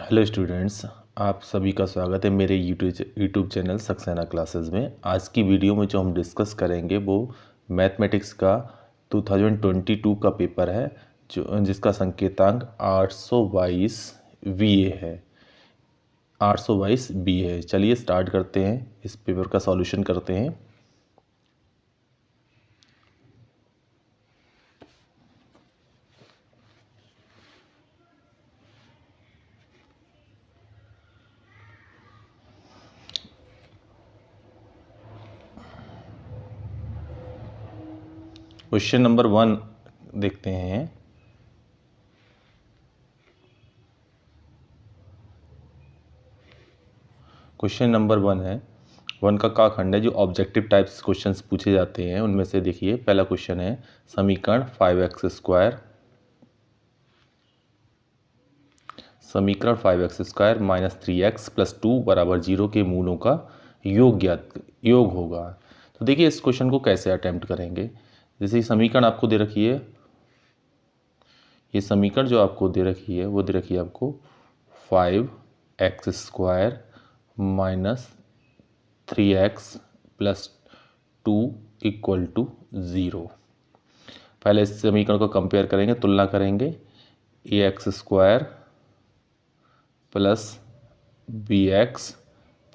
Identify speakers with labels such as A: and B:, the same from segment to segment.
A: Hello students, आप सभी का स्वागत है मेरे यूट्यूब चैनल सक्सेना क्लासेस में। आज की वीडियो में जो हम डिस्कस करेंगे वो मैथमेटिक्स का 2022 का पेपर है जिसका संकेतांक 822 VA है। 822 B है। चलिए स्टार्ट करते हैं, इस पेपर का सॉल्यूशन करते हैं। क्वेश्चन नंबर 1 देखते हैं। क्वेश्चन नंबर 1 है, 1 का खंड है जो ऑब्जेक्टिव टाइप्स क्वेश्चंस पूछे जाते हैं उनमें से। देखिए पहला क्वेश्चन है, समीकरण 5x² माइनस 3x प्लस 2 बराबर 0 के मूलों का योग होगा। तो देखिए इस क्वेश्चन को कैसे अटेम्प्ट करेंगे। जैसे ये समीकरण आपको दे रखी है, ये समीकरण जो आपको दे रखी है वो दे रखी है आपको 5x² minus 3x plus 2 equal to 0। पहले इस समीकरण को कंपेयर करेंगे, तुलना करेंगे। ax² plus bx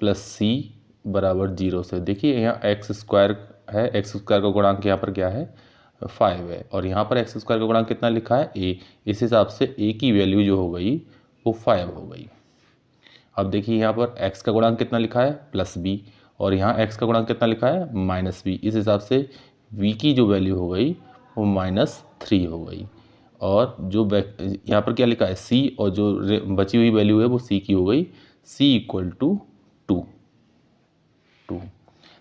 A: plus c बराबर 0 से। देखिए यहाँ x² है, x² का गुणांक यहाँ पर क्या है 5 है, और यहाँ पर x² का गुणांक कितना लिखा है a। इस हिसाब से a की वैल्यू जो हो गई वो 5 हो गई। अब देखिए यहाँ पर x का गुणांक कितना लिखा है प्लस b, और यहाँ x का गुणांक कितना लिखा है माइनस b। इस हिसाब से v की जो वैल्यू हो गई वो -3 हो गई। और जो यहाँ पर क्या लिखा है c, और जो बची हुई वैल्यू है वो c की हो गई, c इक्वल टू 2।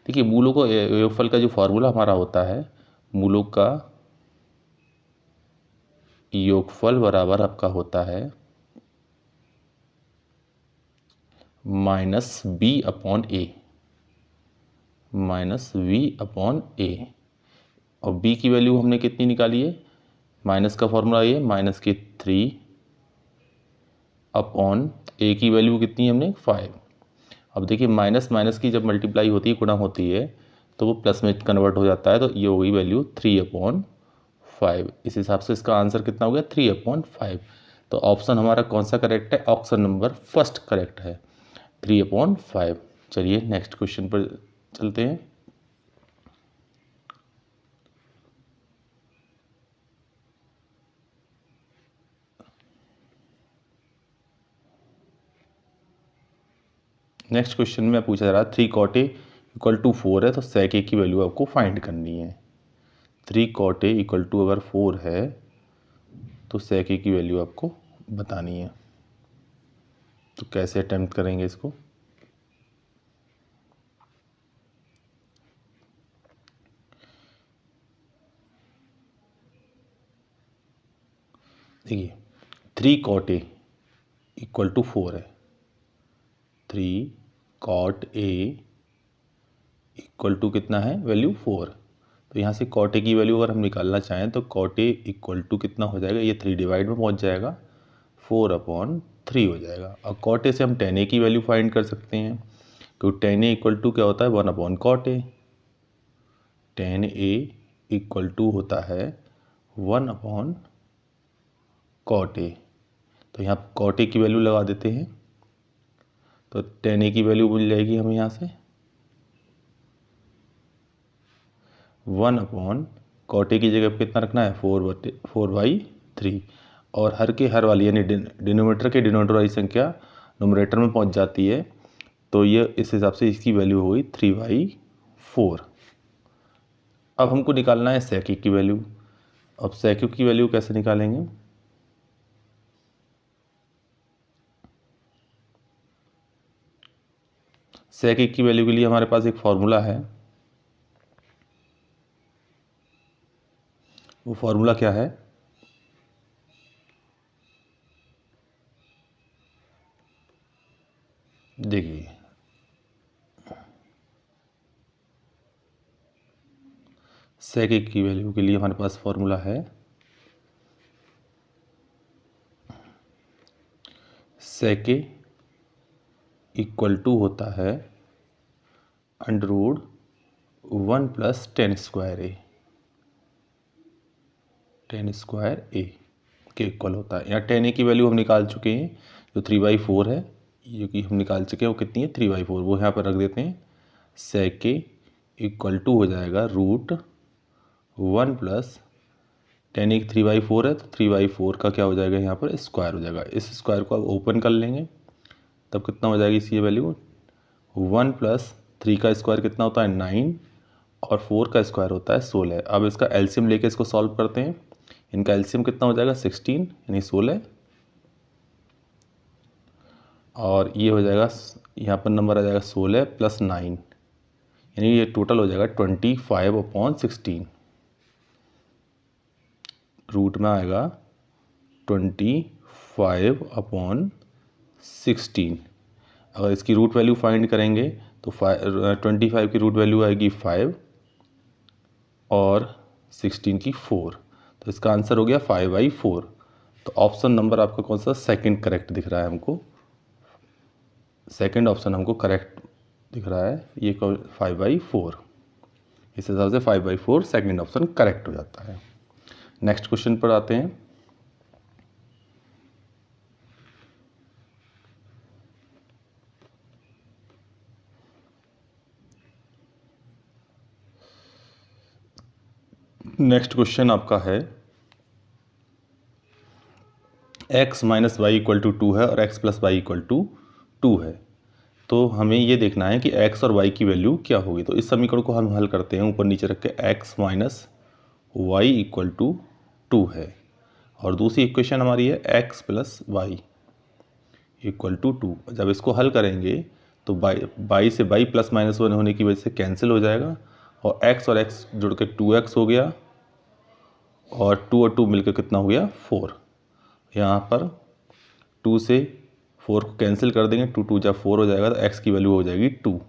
A: देखिए मूलों को योगफल का जो फॉर्मूला हमारा होता है, मूलों का योगफल बराबर आपका होता है -b/a, -v/a। और b की वैल्यू हमने कितनी निकाली है, माइनस का फॉर्मूला ये -3/a की वैल्यू कितनी हमने 5। अब देखिए माइनस माइनस की जब मल्टीप्लाई होती है, गुणा होती है, तो वो प्लस में कन्वर्ट हो जाता है। तो ये हो गई वैल्यू 3/5। इस हिसाब से इसका आंसर कितना हो गया 3/5। तो ऑप्शन हमारा कौन सा करेक्ट है, ऑप्शन नंबर फर्स्ट करेक्ट है, 3/5। चलिए नेक्स्ट क्वेश्चन पर चलते हैं। नेक्स्ट क्वेश्चन में पूछा जा रहा है 3 cot A इक्वल टू 4 है, तो sec A की वैल्यू आपको फाइंड करनी है। 3 cot A इक्वल टू अगर 4 है तो sec A की वैल्यू आपको बतानी है। तो कैसे अटेम्प्ट करेंगे इसको। देखिए 3 cot A इक्वल टू 4 है, 3 cot A इक्वल टू कितना है वैल्यू 4। तो यहाँ से cot A की वैल्यू अगर हम निकालना चाहें तो cot A इक्वल टू कितना हो जाएगा, ये 3 डिवाइड में पहुँच जाएगा, 4/3 हो जाएगा। और cot A से हम tan A की वैल्यू फाइंड कर सकते हैं, क्योंकि tan A इक्वल टू क्या होता है 1/cot A। tan A equal to होता है 1/cot A। तो यहाँ cot A की वैल्यू लगा देते हैं, तो tan A की वैल्यू मिल जाएगी हमें यहाँ से 1/cot A की जगह पे कितना रखना है 4/3। और हर के हर वाली यानी डिनोमिनेटर के डिनोमिनेटर वाली संख्या नोमिनेटर में पहुंच जाती है, तो ये इस हिसाब से इसकी वैल्यू हो गई 3/4। अब हमको निकालना है sec A की वैल्यू। अब sec A की वैल्यू कैसे निकालेंगे, sec A की वैल्यू के लिए हमारे पास एक फॉर्मूला है। वो फॉर्मूला क्या है, देखिए sec A की वैल्यू के लिए हमारे पास फॉर्मूला है सेके इक्वल टू होता है अंडर रूट 1 प्लस 10 स्क्वायर ए, 10 स्क्वायर ए के इक्वल होता है। यहाँ 10 ए की वैल्यू हम निकाल चुके हैं, जो 3/4 है, जो कि हम निकाल चुके हैं वो कितनी है 3/4, वो यहाँ पर रख देते हैं। सेके इक्वल टू हो जाएगा रूट 1 प्लस 10 एक 3/4 है, तो 3/4 का क्या हो जाएगा यहाँ पर स्क्वायर हो जाएगा। इस स्क्वायर को आप ओपन कर लेंगे तब कितना हो जाएगी इसकी वैल्यू 1 प्लस 3 का स्क्वायर कितना होता है 9 और 4 का स्क्वायर होता है 16। अब इसका एलसीएम लेके इसको सॉल्व करते हैं। इनका एलसीएम कितना हो जाएगा 16 यानी 16, और ये हो जाएगा यहाँ पर नंबर आ जाएगा 16 प्लस 9 यानी ये टोटल हो जाएगा 25/16। रूट में आएगा 25/16। अगर इसकी रूट वैल्यू फाइंड करेंगे तो 25 की रूट वैल्यू आएगी 5 और 16 की 4, तो इसका आंसर हो गया 5/4। तो ऑप्शन नंबर आपका कौन सा सेकंड करेक्ट दिख रहा है हमको, सेकंड ऑप्शन हमको करेक्ट दिख रहा है, ये 5/4। इस हिसाब से 5/4 सेकंड ऑप्शन करेक्ट हो जाता है। नेक्स्ट क्वेश्चन पर आते हैं। नेक्स्ट क्वेश्चन आपका है x minus y equal to 2 है और x plus y equal to 2 है। तो हमें ये देखना है कि x और y की वैल्यू क्या होगी। तो इस समीकरण को हम हल करते हैं, ऊपर नीचे रख के x minus y equal to 2 है, और दूसरी इक्वेशन हमारी है x plus y equal to 2। जब इसको हल करेंगे तो बाई से बाई प्लस माइनस 1 होने की वजह से कैंसिल हो जाएगा, और x और x जुड़ के 2x हो गया, और 2 और 2 मिलकर कितना हो गया 4। यहाँ पर 2 से 4 को कैंसिल कर देंगे, 2 2 जब 4 हो जाएगा तो x की वैल्यू हो जाएगी 2।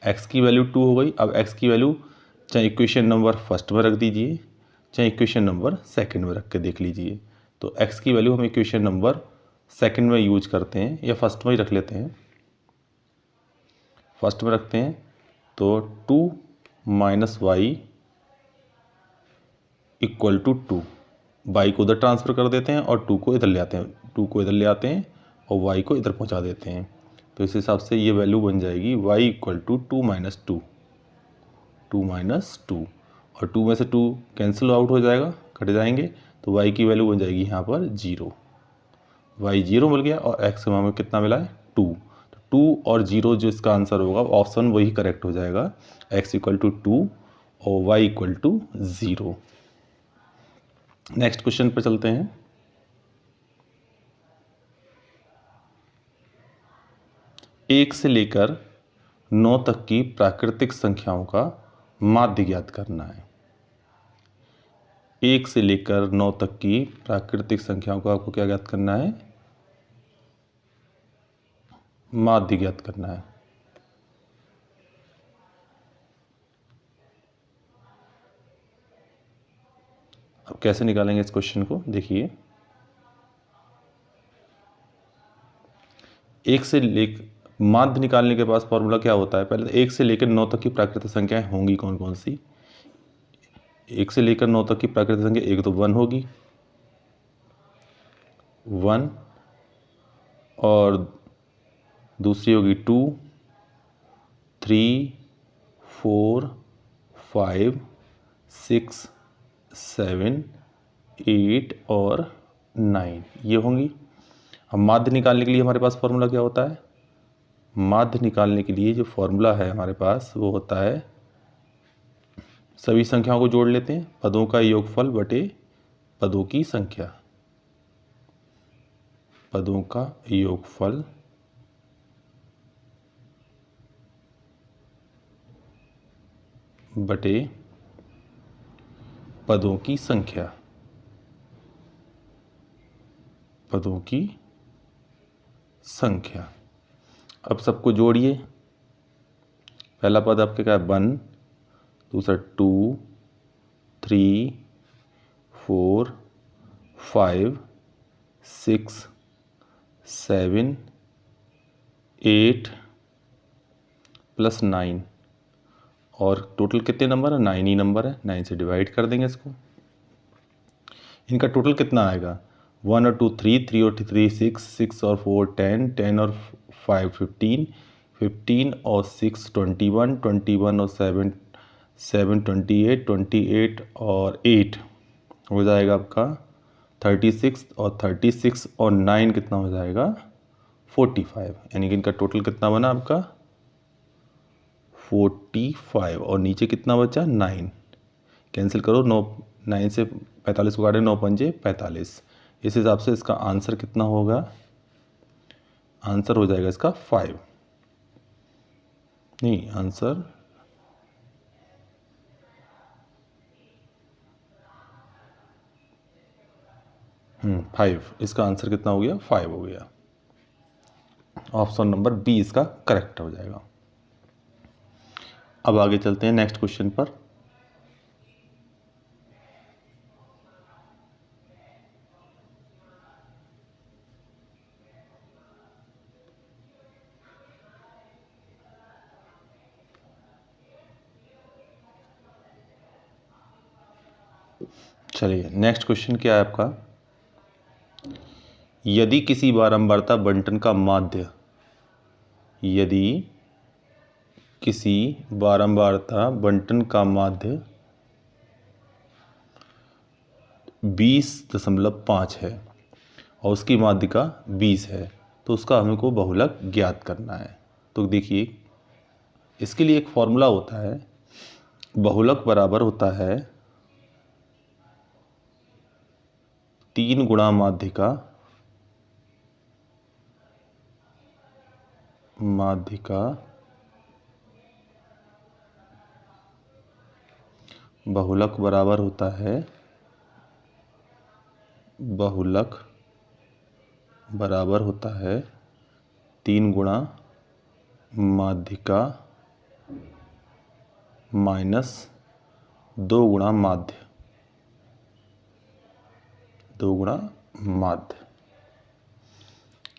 A: x की वैल्यू 2 हो गई। अब x की वैल्यू चाहे इक्वेशन नंबर फर्स्ट में रख दीजिए, चाहे इक्वेशन नंबर सेकंड में रख के देख लीजिए। तो x की वैल्यू हम इक्वेशन नंबर सेकंड में यूज करते हैं, या फर्स्ट में ही रख लेते हैं, फर्स्ट में रखते हैं। तो 2 minus y equal to 2, y को उधर ट्रांसफ़र कर देते हैं और 2 को इधर ले आते हैं, 2 को इधर ले आते हैं और वाई को इधर पहुंचा देते हैं। तो इस हिसाब से ये वैल्यू बन जाएगी y equal to 2 minus 2, 2 minus 2, और 2 में से 2 कैंसिल आउट हो जाएगा, कट जाएंगे, तो वाई की वैल्यू बन जाएगी यहाँ पर 0। वाई 0 मिल गया और एक्स में हमें कितना मिला है 2। तो 2 और 0 जो इसका आंसर होगा ऑप्शन वही करेक्ट हो जाएगा, एक्स इक्वल टू 2 और y equal to 0। Next question पर चलते हैं। एक से लेकर 9 तक की प्राकृतिक संख्याओं का माध्य ज्ञात करना है। 1 से लेकर 9 तक की प्राकृतिक संख्याओं का आपको क्या ज्ञात करना है, माध्य ज्ञात करना है। अब कैसे निकालेंगे इस क्वेश्चन को, देखिए। 1 से लेकर माध्य निकालने के पास फॉर्मूला क्या होता है, पहले 1 से लेकर 9 तक की प्राकृतिक संख्याएं होंगी कौन कौन सी। 1 से लेकर 9 तक की प्राकृतिक संख्या, एक तो 1 होगी, 1, और दूसरी होगी 2, 3, 4, 5, 6, 7, 8 और 9 ये होंगी। अब माध्य निकालने के लिए हमारे पास फॉर्मूला क्या होता है, माध्य निकालने के लिए जो फॉर्मूला है हमारे पास वो होता है, सभी संख्याओं को जोड़ लेते हैं, पदों का योगफल बटे पदों की संख्या, पदों का योगफल बटे पदों की संख्या, पदों की संख्या। अब सबको जोड़िए, पहला पद आपके क्या है 1, दूसरा 2, 3, 4, 5, 6, 7 8 प्लस 9 और टोटल कितने नंबर है? 9 ही नंबर है। 9 से डिवाइड कर देंगे इसको। इनका टोटल कितना आएगा? 1 और 2 3, 3 और 3 6, 6 और 4 10, 10 और 5 15, 15 और 6 21, 21 और 7 28, 28 और 8 हो जाएगा आपका 36 और 36 और 9 कितना हो जाएगा? 45। यानी कि इनका टोटल कितना बना आपका? 45 और नीचे कितना बचा? 9। कैंसिल करो, 9 से 45 को काटें, 9 पंजे 45। इस हिसाब से इसका आंसर कितना होगा? आंसर हो जाएगा इसका 5। नहीं, आंसर 5। इसका आंसर कितना हो गया? 5 हो गया। ऑप्शन नंबर बी इसका करेक्ट हो जाएगा। अब आगे चलते हैं नेक्स्ट क्वेश्चन पर। चलिए, नेक्स्ट क्वेश्चन क्या है आपका? यदि किसी बारंबारता बंटन का माध्य, यदि किसी बारंबारता बंटन का माध्य 20.5 है और उसकी माध्यिका 20 है, तो उसका हमको बहुलक ज्ञात करना है। तो देखिए, इसके लिए एक फॉर्मूला होता है। बहुलक बराबर होता है 3 गुणा माध्यिका बहुलक बराबर होता है 3 गुणा माध्यिका माइनस 2 गुणा माध्य।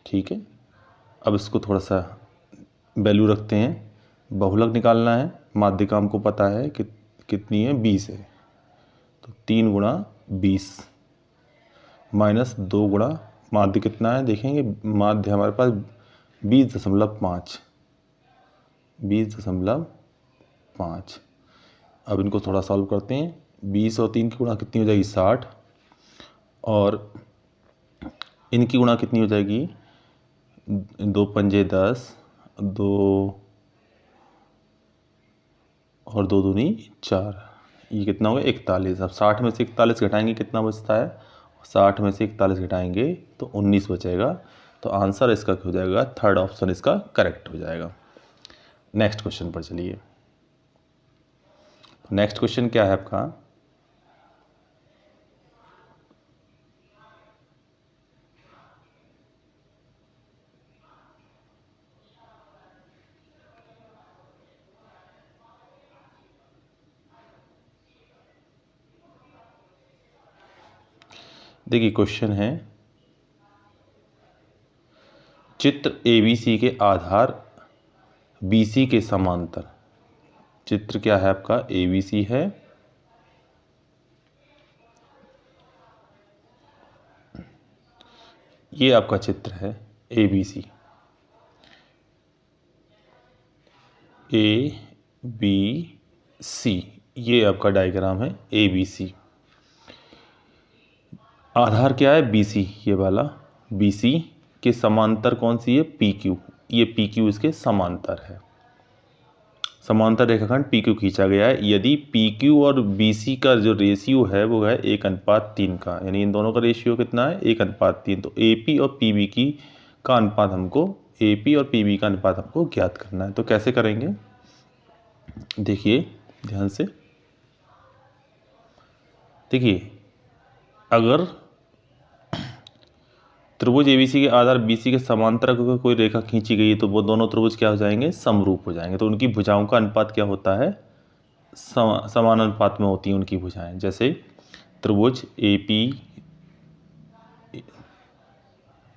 A: ठीक है। अब इसको थोड़ा सा वैल्यू रखते हैं। बहुलक निकालना है, माध्यिका हमको पता है कि कितनी है? 20 है। तो 3 गुणा 20 माइनस 2 गुणा माध्य कितना है? देखेंगे, माध्य हमारे पास 20.5। अब इनको थोड़ा सॉल्व करते हैं। 20 और 3 की गुणा कितनी हो जाएगी? 60। और इनकी गुणा कितनी हो जाएगी? 2 पंजे 10, 2 और 2 दूनी 4। ये कितना होगा? 41। अब 60 में से 41 घटाएंगे, कितना बचता है? 60 में से 41 घटाएंगे तो 19 बचेगा। तो आंसर इसका हो जाएगा, थर्ड ऑप्शन इसका करेक्ट हो जाएगा। नेक्स्ट क्वेश्चन पर चलिए। नेक्स्ट क्वेश्चन क्या है आपका? देखिए, क्वेश्चन है, चित्र ABC के आधार BC के समांतर। चित्र क्या है आपका? ABC है। ये आपका चित्र है ABC, ABC। ये आपका डायग्राम है ABC। आधार क्या है? BC, ये वाला BC के समांतर कौन सी है? PQ। ये PQ इसके समांतर है। समांतर रेखाखंड PQ खींचा गया है। यदि PQ और BC का जो रेशियो है वो है 1:3 का, यानी इन दोनों का रेशियो कितना है? 1:3। तो AP और PB का अनुपात हमको ज्ञात करना है। तो कैसे करेंगे? देखिए ध्यान से। देखिए, अगर त्रिभुज ABC के आधार BC के समांतर अगर कोई रेखा खींची गई है तो वो दोनों त्रिभुज क्या हो जाएंगे? समरूप हो जाएंगे। तो उनकी भुजाओं का अनुपात क्या होता है? समान अनुपात में होती हैं उनकी भुजाएं। जैसे त्रिभुज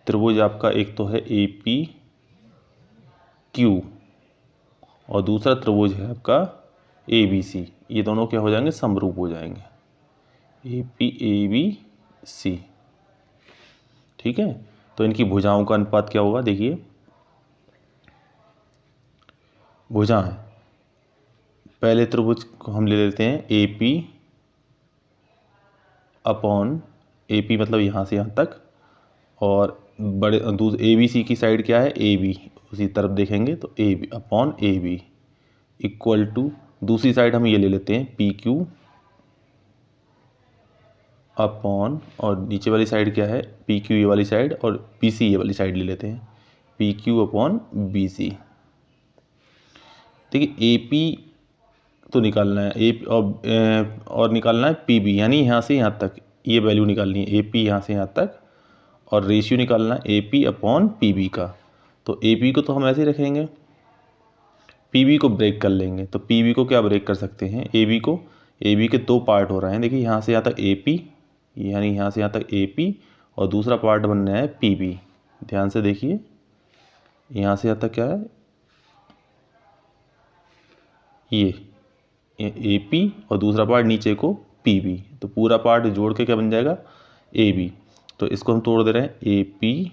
A: त्रिभुज आपका एक तो है ए पी क्यू और दूसरा त्रिभुज है आपका ए बी सी। ये दोनों क्या हो जाएंगे, समरूप हो जाएंगे, A P A B C. ठीक है, तो इनकी भुजाओं का अनुपात क्या होगा, देखिए भुजा है, पहले त्रिभुज को हम ले लेते हैं a p upon A P मतलब यहाँ से यहाँ तक, और बड़े ए बी सी की साइड क्या है ए बी, उसी तरफ देखेंगे तो a b upon a b equal to दूसरी साइड हम ये ले लेते हैं पी क्यू अपॉन, और नीचे वाली साइड क्या है पी क्यू ये वाली साइड, और पी सी ये वाली साइड ले लेते हैं p q upon b c. देखिए ए पी तो निकालना है ए और निकालना है पी बी, यानी यहाँ से यहाँ तक ये वैल्यू निकालनी है ए पी यहाँ से यहाँ तक, और रेशियो निकालना है a p upon p b का। तो ए पी को तो हम ऐसे ही रखेंगे, पी बी को ब्रेक कर लेंगे, तो पी बी को क्या ब्रेक कर सकते हैं, ए बी को, ए बी के दो पार्ट हो रहे हैं, देखिए यहाँ से यहाँ तक ए पी, यानी यहाँ से यहाँ तक ए पी, और दूसरा पार्ट बन रहा है पी बी। ध्यान से देखिए यहाँ से यहाँ तक क्या है ये ए पी, और दूसरा पार्ट नीचे को पी बी, तो पूरा पार्ट जोड़ के क्या बन जाएगा ए बी। तो इसको हम तोड़ दे रहे हैं a p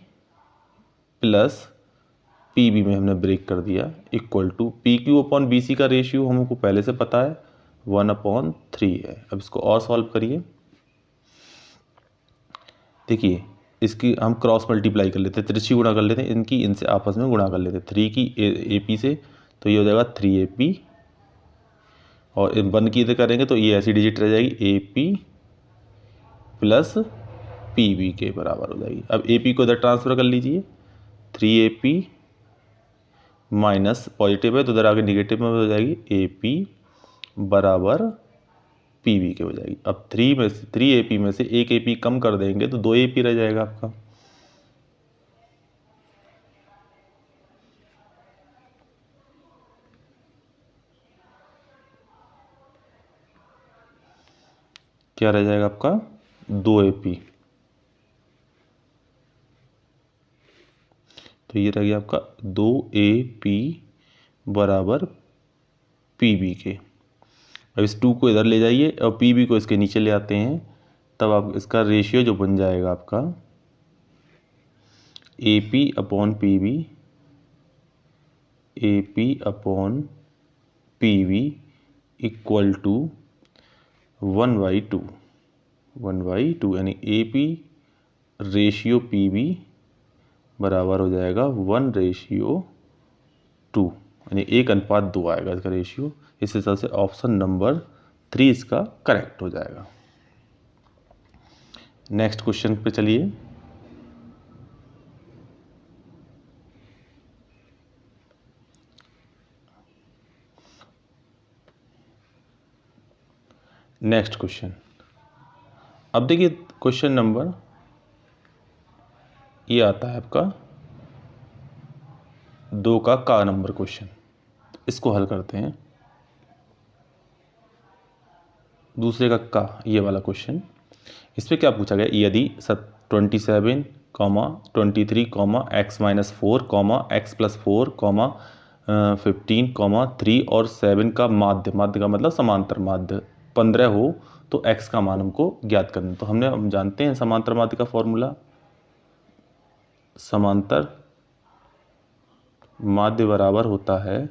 A: plus p b में हमने ब्रेक कर दिया equal to p q upon b c का रेशियो हमको पहले से पता है 1/3 है। अब इसको और सॉल्व करिए, देखिए इसकी हम क्रॉस मल्टीप्लाई कर लेते हैं, तिरछी गुणा कर लेते हैं, इनकी इनसे आपस में गुणा कर लेते हैं, 3 की ए पी से, तो ये हो जाएगा 3 AP, और 1 की इधर करेंगे तो ये ऐसी डिजिट रह जाएगी AP प्लस PB के बराबर हो जाएगी। अब AP को इधर ट्रांसफ़र कर लीजिए, 3AP माइनस पॉजिटिव है तो इधर आगे निगेटिव में हो जाएगी AP बराबर PB के हो जाएगी। अब 3AP में से एक AP कम कर देंगे तो 2 AP रह जाएगा आपका। क्या रह जाएगा आपका 2 AP, तो ये रह गया आपका 2 AP बराबर PB के। अब इस 2 को इधर ले जाइए और PB को इसके नीचे ले आते हैं, तब आप इसका रेशियो जो बन जाएगा आपका AP upon PB, AP upon PB equal to 1/2, 1/2, यानी AP रेशियो PB बराबर हो जाएगा 1/2, यानी 1/2 आएगा इसका रेशियो। इस हिसाब से ऑप्शन नंबर 3 इसका करेक्ट हो जाएगा। नेक्स्ट क्वेश्चन पे चलिए। नेक्स्ट क्वेश्चन, अब देखिए क्वेश्चन नंबर ये आता है आपका 2 का नंबर क्वेश्चन। इसको हल करते हैं। दूसरे का ये वाला क्वेश्चन, इस पर क्या पूछा गया, यदि 27, 23, x-4, x+4, 15, 3 और 7 का माध्य का मतलब समांतर माध्य 15 हो तो x का मान हमको ज्ञात करना। तो हम जानते हैं समांतर माध्य का फॉर्मूला, समांतर माध्य बराबर होता है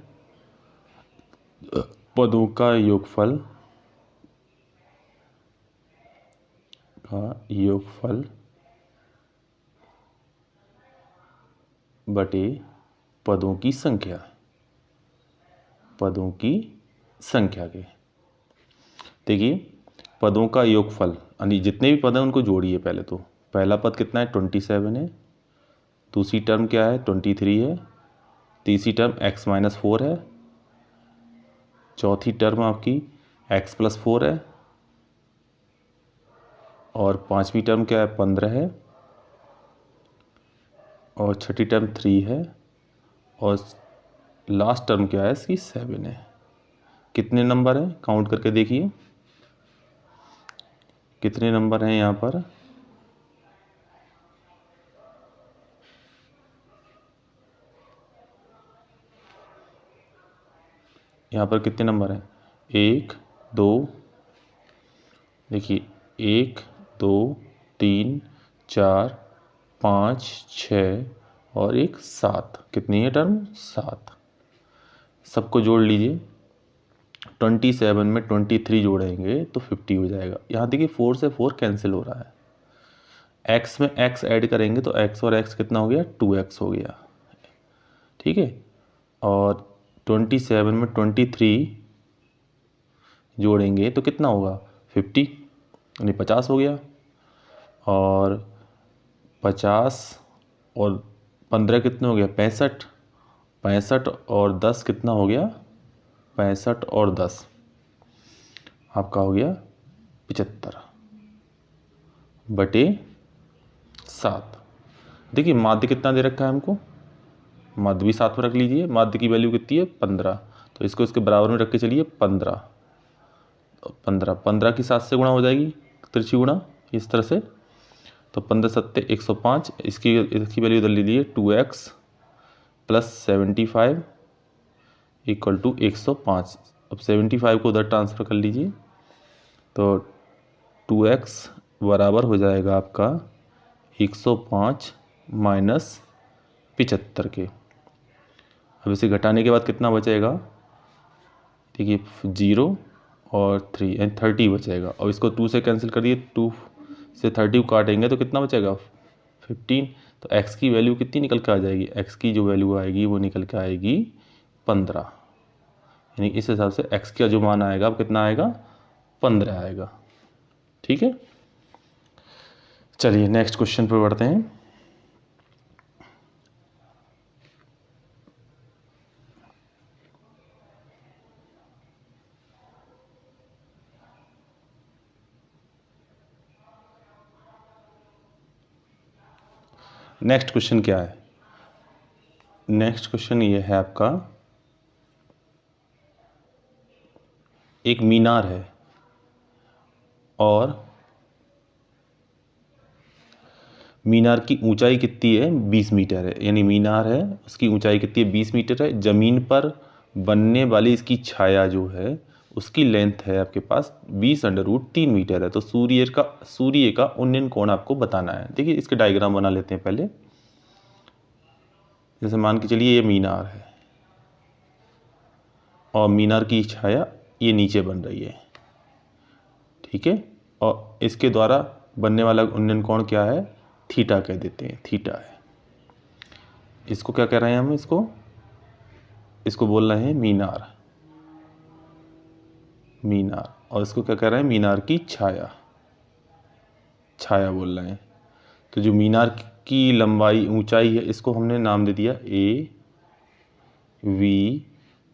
A: पदों का योगफल बटे पदों की संख्या के। देखिए पदों का योगफल यानी जितने भी पद हैं उनको जोड़िए पहले। तो पहला पद कितना है 27 है, दूसरी टर्म क्या है 23 है, तीसरी टर्म x-4 है, चौथी टर्म आपकी x+4 है, और पांचवी टर्म क्या है 15 है, और छठी टर्म 3 है, और लास्ट टर्म क्या है इसकी 7 है। कितने नंबर हैं काउंट करके देखिए, कितने नंबर हैं यहाँ पर, यहाँ पर कितने नंबर हैं, 1 2, देखिए 1 2 3 4 5 6 और एक 7, कितनी है टर्म, 7। सबको जोड़ लीजिए, 27 में 23 जोड़ेंगे तो 50 हो जाएगा। यहाँ देखिए 4 से 4 कैंसिल हो रहा है, x में x ऐड करेंगे तो x और x कितना हो गया, 2x हो गया, ठीक है। और 27 में 23 जोड़ेंगे तो कितना होगा, 50, यानी 50 हो गया। और 50 और 15 कितने हो गया, 65, 65 और 10 कितना हो गया, 65 और 10 आपका हो गया 75/7। देखिए माध्य कितना दे रखा है हमको, माध्य भी 7 में रख लीजिए, माध्य की वैल्यू कितनी है, 15, तो इसको इसके बराबर में रख के चलिए 15, 15 की 7 से गुणा हो जाएगी, तिरछी गुणा इस तरह से, तो 15 सत्ते 105, इसकी वैल्यू इधर ले लीजिए 2x + 75 = 105। अब 75 को उधर ट्रांसफ़र कर लीजिए, तो 2x बराबर हो जाएगा आपका 105 - 75 के। अब इसे घटाने के बाद कितना बचेगा, देखिए 0 और 3 यानी 30 बचेगा। और इसको 2 से कैंसिल करिए, 2 से 30 को काटेंगे तो कितना बचेगा, 15। तो x की वैल्यू कितनी निकल के आ जाएगी, x की जो वैल्यू आएगी वो निकल के आएगी 15, यानी इस हिसाब से x का जो मान आएगा अब कितना आएगा, 15 आएगा, ठीक है। चलिए नेक्स्ट क्वेश्चन पर बढ़ते हैं। नेक्स्ट क्वेश्चन क्या है, नेक्स्ट क्वेश्चन ये है आपका, एक मीनार है और मीनार की ऊंचाई कितनी है, 20 मीटर है, यानी मीनार है उसकी ऊंचाई कितनी है, 20 मीटर है। ज़मीन पर बनने वाली इसकी छाया जो है उसकी लेंथ है आपके पास 20√3 मीटर है। तो सूर्य का उन्नयन कोण आपको बताना है। देखिए इसके डायग्राम बना लेते हैं पहले। जैसे मान के चलिए ये मीनार है और मीनार की छाया ये नीचे बन रही है, ठीक है। और इसके द्वारा बनने वाला उन्नयन कोण क्या है, थीटा कह देते हैं, थीटा है। इसको क्या कह रहे हैं हम, इसको बोल रहे हैं मीनार, मीनार। और इसको क्या कह रहे हैं, मीनार की छाया, छाया बोल रहे हैं। तो जो मीनार की लंबाई ऊंचाई है इसको हमने नाम दे दिया A V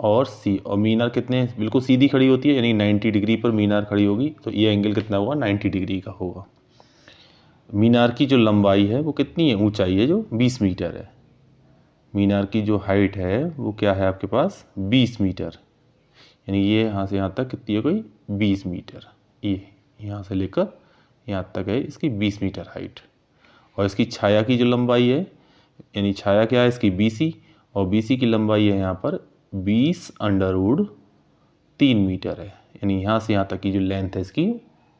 A: और C। और मीनार कितने बिल्कुल सीधी खड़ी होती है, यानी 90 डिग्री पर मीनार खड़ी होगी, तो ये एंगल कितना होगा, 90 डिग्री का होगा। मीनार की जो लंबाई है वो कितनी है, ऊंचाई है जो 20 मीटर है। मीनार की जो हाइट है वो क्या है आपके पास, 20 मीटर, यानी ये यहाँ से यहाँ तक कितनी है, कोई 20 मीटर। ये यहाँ से लेकर यहाँ तक है इसकी 20 मीटर हाइट। और इसकी छाया की जो लंबाई है, यानी छाया क्या है इसकी BC, और BC की लंबाई है यहाँ पर 20√3 मीटर है, यानी यहाँ से यहाँ तक की जो लेंथ है इसकी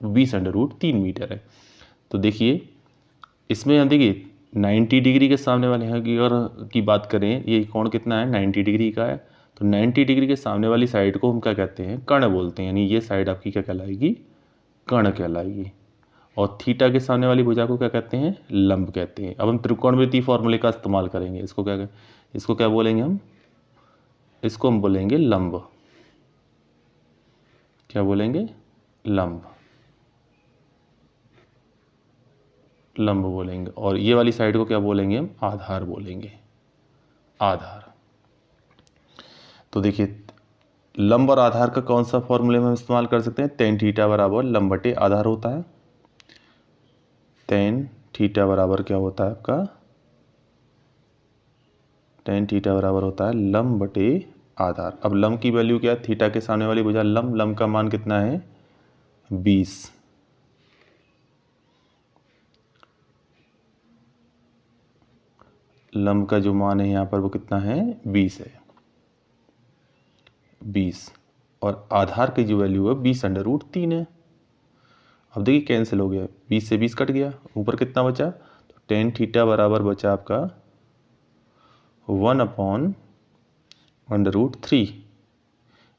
A: 20√3 मीटर है। तो देखिए इसमें यहाँ देखिए 90 डिग्री के सामने वाले हैं की अगर की बात करें, ये कोण कितना है, 90 डिग्री का है। तो 90 डिग्री के सामने वाली साइड को हम क्या कहते हैं, कर्ण बोलते हैं, यानी ये साइड आपकी क्या कहलाएगी, कर्ण कहलाएगी। और थीटा के सामने वाली भुजा को क्या कहते हैं, लंब कहते हैं। अब हम त्रिकोणमितीय फॉर्मूले का इस्तेमाल करेंगे। इसको क्या बोलेंगे हम, इसको हम बोलेंगे लंब। क्या बोलेंगे, लंब, लंब बोलेंगे। और ये वाली साइड को क्या बोलेंगे हम, आधार बोलेंगे, आधार। तो देखिए लंब और आधार का कौन सा फॉर्मूले में हम इस्तेमाल कर सकते हैं, tan थीटा बराबर लंब बटे आधार होता है। tan थीटा बराबर क्या होता है आपका, tan थीटा बराबर होता है लंब बटे आधार। अब लंब की वैल्यू क्या है, थीटा के सामने वाली भुजा लंब का मान कितना है, 20। लंब का जो मान है यहाँ पर वो कितना है, 20 है। 20 और आधार की जो वैल्यू है 20√3 है। अब देखिए कैंसिल हो गया, 20 से 20 कट गया, ऊपर कितना बचा, तो टेन थीटा बराबर बचा आपका 1/√3।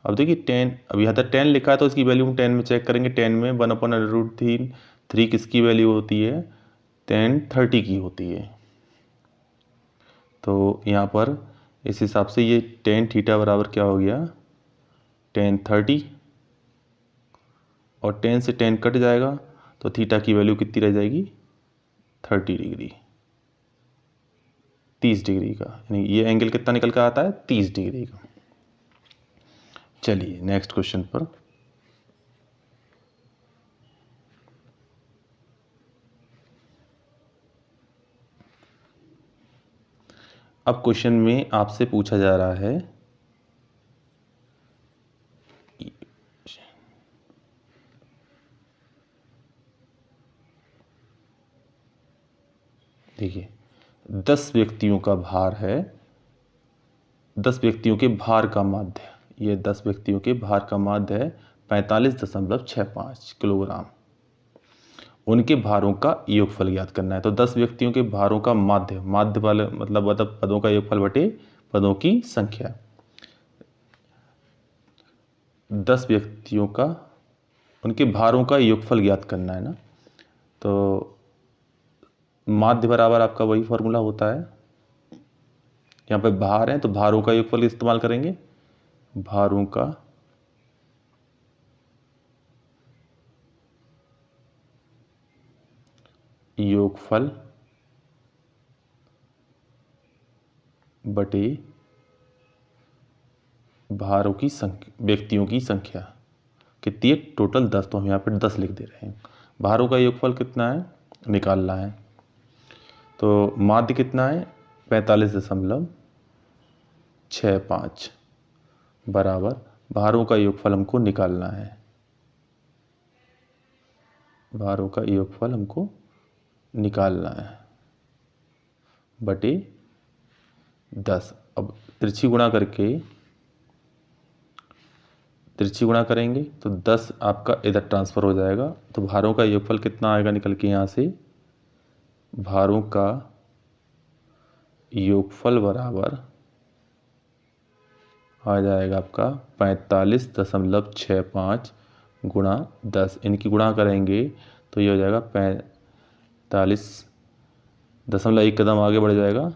A: अब देखिए अब यहाँ तक 10 लिखा है तो इसकी वैल्यू हम 10 में चेक करेंगे। 10 में 1/√3 किसकी वैल्यू होती है, tan 30 की होती है। तो यहाँ पर इस हिसाब से ये tan थीटा बराबर क्या हो गया, tan 30, और 10 से 10 कट जाएगा तो थीटा की वैल्यू कितनी रह जाएगी, 30 डिग्री, 30 डिग्री का, यानी ये एंगल कितना निकल कर आता है, 30 डिग्री का। चलिए नेक्स्ट क्वेश्चन पर। अब क्वेश्चन में आपसे पूछा जा रहा है देखिए 10 व्यक्तियों का भार है, 10 व्यक्तियों के भार का माध्य, ये 10 व्यक्तियों के भार का माध्य है 45.65 किलोग्राम। उनके भारों का योगफल ज्ञात करना है। तो 10 व्यक्तियों के भारों का माध्य, माध्य वाले मतलब पदों का योगफल बटे पदों की संख्या। 10 व्यक्तियों का उनके भारों का योगफल ज्ञात करना है ना, तो माध्य बराबर आपका वही फॉर्मूला होता है। यहाँ पे भार है तो भारों का योगफल इस्तेमाल करेंगे, भारों का योगफल बटे भारों की संख्या, व्यक्तियों की संख्या कितनी है, टोटल 10, तो हम यहाँ पर 10 लिख दे रहे हैं। भारों का योगफल कितना है निकालना है, तो माध्य कितना है 45.65 बराबर भारों का योगफल हमको निकालना है, भारों का योगफल हमको निकालना है बटे 10। अब तिरछी गुणा करेंगे तो 10 आपका इधर ट्रांसफ़र हो जाएगा, तो भारों का योगफल कितना आएगा निकल के यहाँ से, भारों का योगफल बराबर आ जाएगा आपका 45.65 गुणा 10, इनकी गुणा करेंगे तो ये हो जाएगा 45.1 कदम आगे बढ़ जाएगा,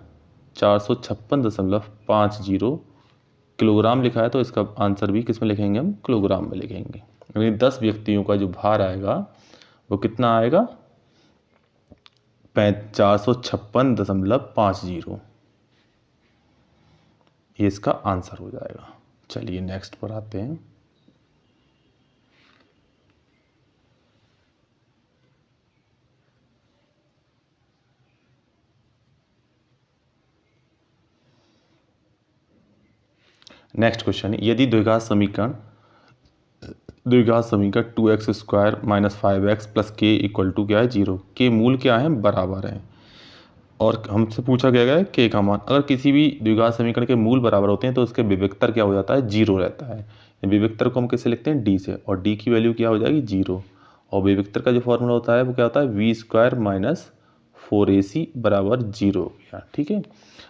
A: 456.50 किलोग्राम लिखा है, तो इसका आंसर भी किस में लिखेंगे हम, किलोग्राम में लिखेंगे। यानी 10 व्यक्तियों का जो भार आएगा वो कितना आएगा, 456.50, ये इसका आंसर हो जाएगा। चलिए नेक्स्ट पर आते हैं। नेक्स्ट क्वेश्चन, यदि द्विघात समीकरण 2x² - 5x + k = क्या है, 0, के मूल क्या है, बराबर है, और हमसे पूछा गया है k का मान। अगर किसी भी द्विघात समीकरण के मूल बराबर होते हैं तो उसके विविक्तर क्या हो जाता है, 0 रहता है। विविक्तर को हम कैसे लिखते हैं, d से, और d की वैल्यू क्या हो जाएगी, 0, और विविक्तर का जो फॉर्मूला होता है वो क्या होता है, v² - 4ac = 0। ठीक है।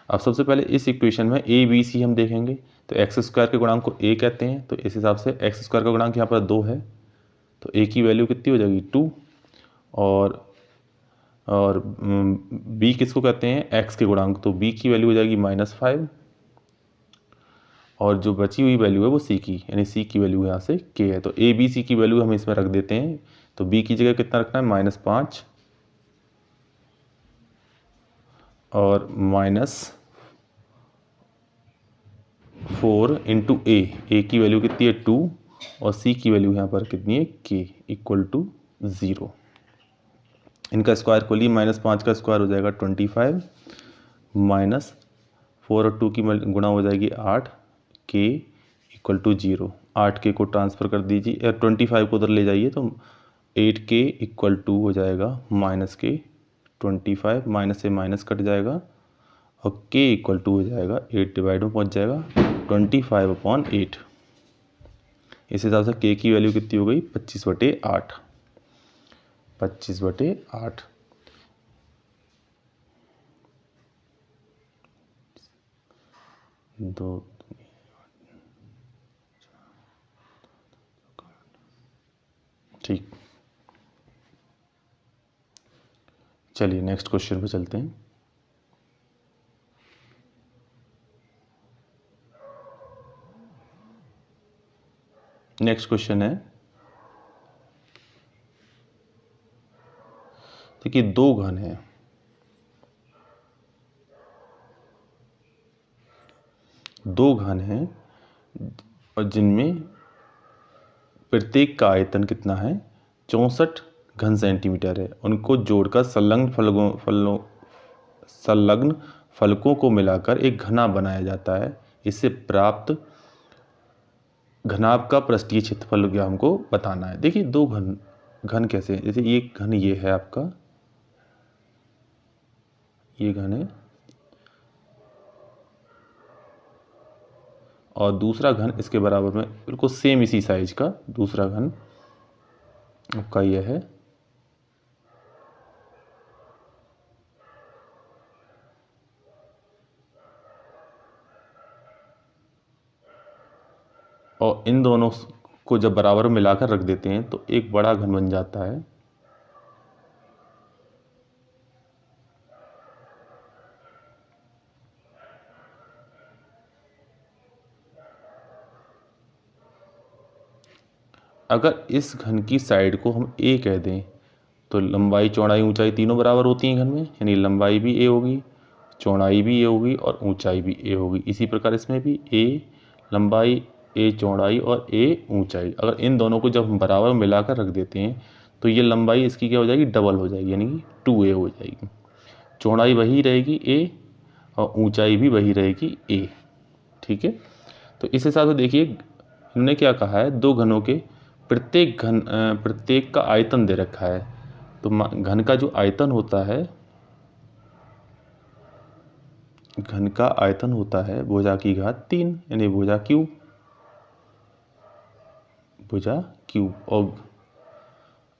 A: अब सबसे पहले इस इक्वेशन में a b c हम देखेंगे, तो x² के गुणांक को a कहते हैं, तो इस हिसाब से x² का गुणांक यहाँ पर 2 है, तो a की वैल्यू कितनी हो जाएगी, 2, और b किसको कहते हैं, x के गुणांक, तो b की वैल्यू हो जाएगी -5, और जो बची हुई वैल्यू है वो c की, यानी c की वैल्यू यहाँ से k है, तो a b c की वैल्यू हम इसमें रख देते हैं। तो b की जगह कितना रखना है, -5 और -4 इंटू a की वैल्यू कितनी है, 2, और c की वैल्यू यहाँ पर कितनी है, k = 0। इनका स्क्वायर को लिए, -5 का स्क्वायर हो जाएगा 25, -4 और 2 की गुणा हो जाएगी 8, k = 0। 8k को ट्रांसफ़र कर दीजिए, 25 को उधर ले जाइए तो 8k = हो जाएगा -k, 25 माइनस से माइनस कट जाएगा, और k = हो जाएगा 8 डिवाइड में पहुंच जाएगा 25/8। इस हिसाब से के की वैल्यू कितनी हो गई 25/8। 25/8 दो। ठीक, चलिए नेक्स्ट क्वेश्चन पे चलते हैं। नेक्स्ट क्वेश्चन है, देखिए दो घन है, दो घन हैं और जिनमें प्रत्येक का आयतन कितना है 64 घन सेंटीमीटर है। उनको जोड़कर संलग्न फलकों को मिलाकर एक घना बनाया जाता है। इससे प्राप्त घनाभ का पृष्ठीय क्षेत्रफल क्या हमको बताना है। देखिए दो घन कैसे हैं, जैसे एक घन ये है आपका, ये घन है और दूसरा घन इसके बराबर में बिल्कुल सेम इसी साइज का दूसरा घन आपका यह है। और इन दोनों को जब बराबर मिलाकर रख देते हैं तो एक बड़ा घन बन जाता है। अगर इस घन की साइड को हम ए कह दें तो लंबाई चौड़ाई ऊंचाई तीनों बराबर होती हैं घन में, यानी लंबाई भी ए होगी, चौड़ाई भी ए होगी और ऊंचाई भी ए होगी। इसी प्रकार इसमें भी ए लंबाई, ए चौड़ाई और ए ऊंचाई, अगर इन दोनों को जब हम बराबर मिलाकर रख देते हैं तो ये लंबाई इसकी क्या हो जाएगी डबल हो जाएगी, यानी कि 2a हो जाएगी। चौड़ाई वही रहेगी ए और ऊंचाई भी वही रहेगी ए। ठीक है, तो इस हिसाब से देखिए इन्होंने क्या कहा है, दो घनों के प्रत्येक का आयतन दे रखा है। तो घन का जो आयतन होता है, घन का आयतन होता है भुजा की घात 3, यानी भुजा क्यूब, भुजा क्यूब। और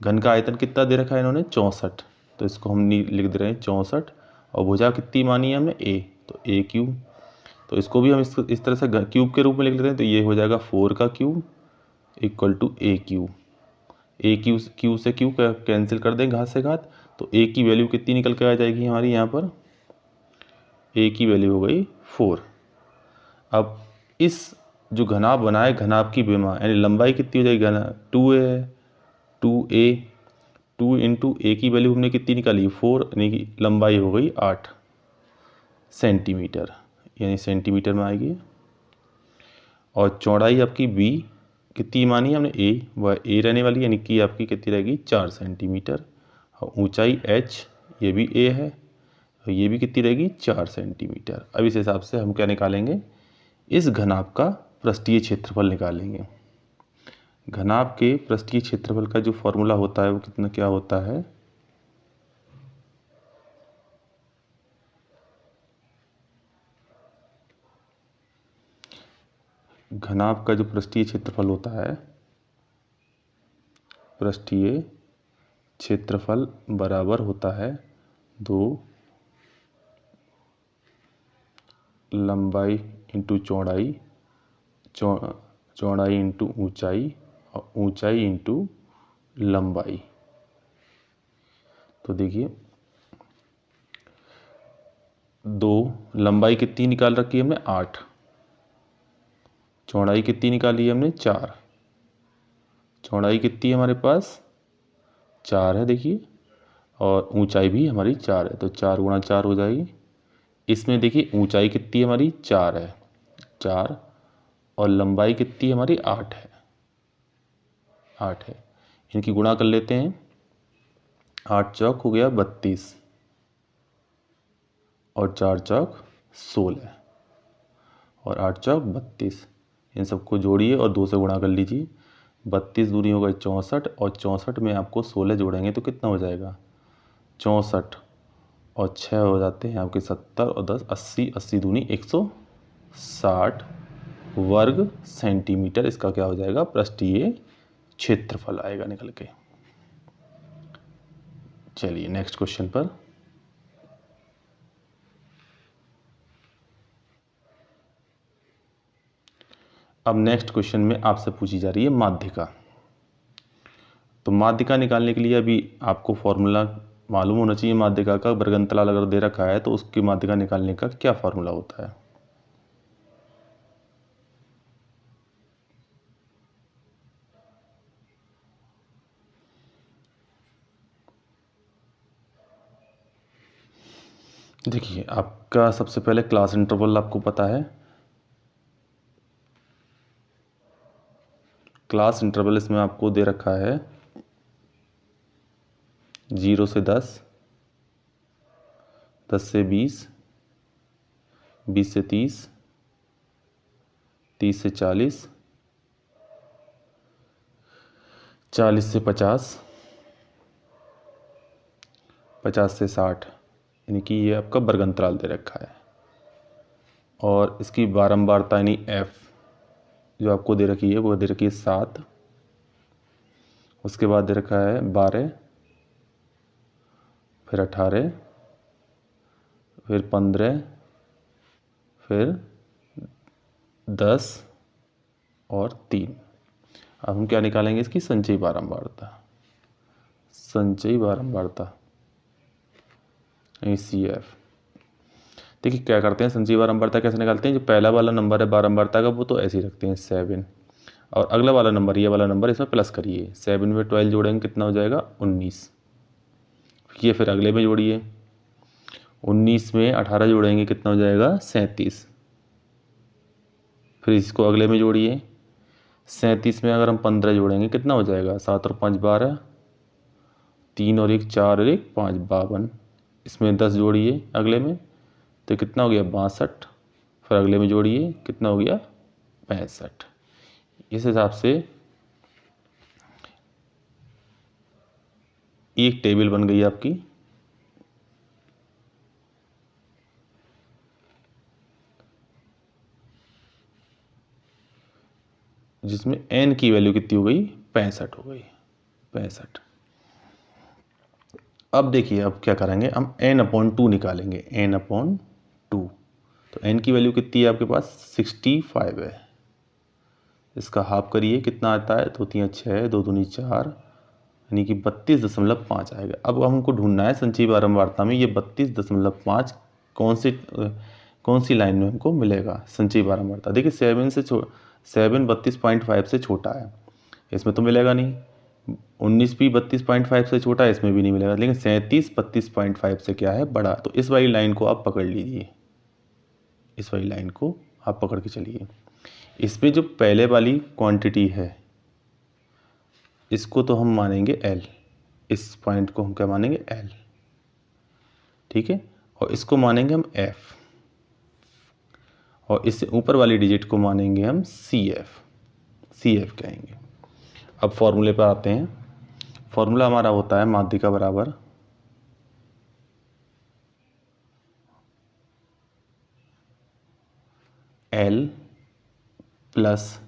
A: घन का आयतन कितना दे रखा है इन्होंने 64, तो इसको हम लिख दे रहे हैं 64। और भुजा कितनी मानी है हमने ए, तो ए क्यूब। तो इसको भी हम इस तरह से क्यूब के रूप में लिख लेते हैं, तो ये हो जाएगा 4 का cube equal to a cube. A cube से क्यूब कैंसिल कर दें घात से घात, तो ए की वैल्यू कितनी निकल के आ जाएगी हमारी यहाँ पर, ए की वैल्यू हो गई 4। अब इस जो घनाभ बना है, घनाभ की विमा यानी लंबाई कितनी हो जाएगी, 2a है, 2a 2 इंटू ए की वैल्यू हमने कितनी निकाली 4, यानी कि लंबाई हो गई 8 सेंटीमीटर, यानी सेंटीमीटर में आएगी। और चौड़ाई आपकी बी कितनी मानी हमने ए, वह ए रहने वाली, यानी कि आपकी कितनी रहेगी 4 सेंटीमीटर। और ऊंचाई एच, ये भी ए है, तो ये भी कितनी रहेगी 4 सेंटीमीटर। अब इस हिसाब से हम क्या निकालेंगे, इस घनाभ का पृष्ठीय क्षेत्रफल निकालेंगे। घनाभ के पृष्ठीय क्षेत्रफल का जो फॉर्मूला होता है वो कितना क्या होता है, घनाभ का जो पृष्ठीय क्षेत्रफल होता है, पृष्ठीय क्षेत्रफल बराबर होता है 2 लंबाई इंटू चौड़ाई, चौड़ाई इंटू ऊंचाई और ऊंचाई इंटू लंबाई। तो देखिए 2 लंबाई कितनी निकाल रखी है हमने 8, चौड़ाई कितनी निकाली है हमने 4, चौड़ाई कितनी है हमारे पास 4 है देखिए, और ऊंचाई भी हमारी 4 है, तो 4 गुणा 4 हो जाएगी। इसमें देखिए ऊंचाई कितनी है हमारी 4 है, 4, और लंबाई कितनी है हमारी 8 है, 8 है। इनकी गुणा कर लेते हैं, 8 चौक हो गया 32 और 4 चौक 16 और 8 चौक 32। इन सबको जोड़िए और 2 से गुणा कर लीजिए, 32 दूनी हो गई 64 और 64 में आपको 16 जोड़ेंगे तो कितना हो जाएगा 64 और 6 हो जाते हैं आपके 70 और 10 80, 80 दूनी 160 वर्ग सेंटीमीटर इसका क्या हो जाएगा, पृष्ठीय क्षेत्रफल आएगा निकल के। चलिए नेक्स्ट क्वेश्चन पर। अब नेक्स्ट क्वेश्चन में आपसे पूछी जा रही है माध्यिका। तो माध्यिका निकालने के लिए अभी आपको फॉर्मूला मालूम होना चाहिए। माध्यिका का वर्गंतराल अगर दे रखा है तो उसकी माध्यिका निकालने का क्या फॉर्मूला होता है। देखिए आपका सबसे पहले क्लास इंटरवल आपको पता है। क्लास इंटरवल इसमें आपको दे रखा है 0 से 10, 10 से 20, 20 से 30, 30 से 40, 40 से 50, 50 से 60, यानी कि ये आपका वर्गंतराल दे रखा है। और इसकी बारंबारता यानी एफ जो आपको दे रखी है वो दे रखी है 7, उसके बाद दे रखा है 12, फिर 18, फिर 15, फिर 10 और 3। अब हम क्या निकालेंगे, इसकी संचयी बारंबारता। संचयी बारंबारता CF। देखिए क्या करते हैं, संचयी बारंबारता कैसे निकालते हैं। जो पहला वाला नंबर है बारंबारता का वो तो ऐसे ही रखते हैं 7, और अगला वाला नंबर ये वाला नंबर इसमें प्लस करिए। 7 में 12 जोड़ेंगे कितना हो जाएगा 19। ये फिर अगले में जोड़िए, 19 में 18 जोड़ेंगे कितना हो जाएगा 37। फिर इसको अगले में जोड़िए, 37 में अगर हम 15 जोड़ेंगे कितना हो जाएगा 7 और 5 12, 3 और 1 4 और 1 5 52। इसमें 10 जोड़िए अगले में तो कितना हो गया 62। फिर अगले में जोड़िए कितना हो गया 65। इस हिसाब से एक टेबल बन गई आपकी। जिसमें n की वैल्यू कितनी हो गई 65 हो गई 65। अब देखिए अब क्या करेंगे, हम n/2 निकालेंगे। n/2 तो n की वैल्यू कितनी है आपके पास 65 है। इसका हाफ करिए कितना आता है 2 3 6 2 दूनी 4, यानी कि 32.5 आएगा। अब हमको ढूंढना है संचयी बारंबारता में ये 32.5 कौन सी लाइन में हमको मिलेगा संचयी बारंबारता। देखिए 7 32.5 से छोटा है, इसमें तो मिलेगा नहीं। 19 भी 32.5 से छोटा है, इसमें भी नहीं मिलेगा। लेकिन 37 32.5 से क्या है बड़ा। तो इस वाली लाइन को आप पकड़ लीजिए, इस वाली लाइन को आप पकड़ के चलिए। इसमें जो पहले वाली क्वांटिटी है इसको तो हम मानेंगे L, इस पॉइंट को हम क्या मानेंगे L, ठीक है। और इसको मानेंगे हम F, और इससे ऊपर वाली डिजिट को मानेंगे हम CF कहेंगे। अब फॉर्मूले पर आते हैं। फॉर्मूला हमारा होता है माध्यिका बराबर L plus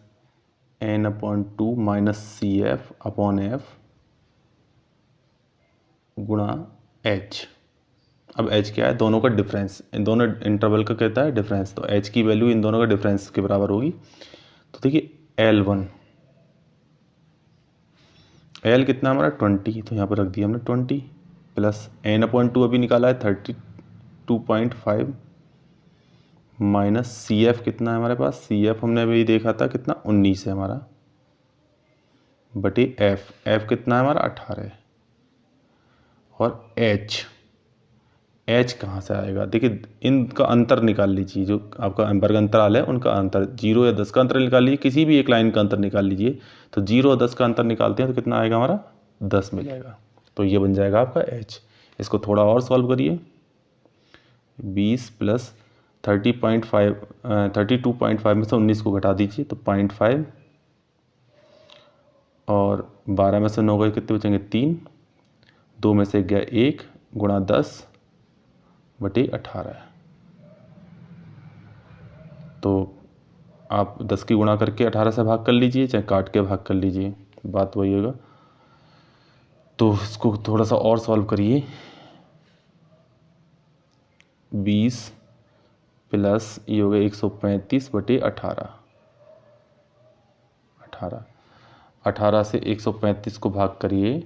A: n/2 minus CF/F गुणा H। अब H क्या है, दोनों का डिफरेंस, इन दोनों इंटरवल का कहता है डिफरेंस। तो H की वैल्यू इन दोनों का डिफरेंस के बराबर होगी। तो देखिए L1, L कितना हमारा 20, तो यहाँ पर रख दिया हमने 20 प्लस n/2 अभी निकाला है 32.5 माइनस CF कितना है हमारे पास, CF हमने अभी देखा था कितना 19 है हमारा, बटे F कितना है हमारा 18 है। और H कहाँ से आएगा, देखिए इनका अंतर निकाल लीजिए। जो आपका वर्ग अंतराल है उनका अंतर 0 या 10 का अंतर निकाल लीजिए, किसी भी एक लाइन का अंतर निकाल लीजिए। तो 0 और 10 का अंतर निकालते हैं तो कितना आएगा हमारा 10 मिलेगा। तो ये बन जाएगा आपका H। इसको थोड़ा और सॉल्व करिए, 20 प्लस 32.5 में से 19 को घटा दीजिए तो 0.5, और 12 में से 9 गए कितने बचेंगे 3, 2 में से गया 1 गुणा 10 बटे 18। तो आप 10 की गुणा करके 18 से भाग कर लीजिए, चाहे काट के भाग कर लीजिए, बात वही होगा। तो इसको थोड़ा सा और सॉल्व करिए। 20 प्लस ये हो गया 135/18। 18 से 135 को भाग करिए,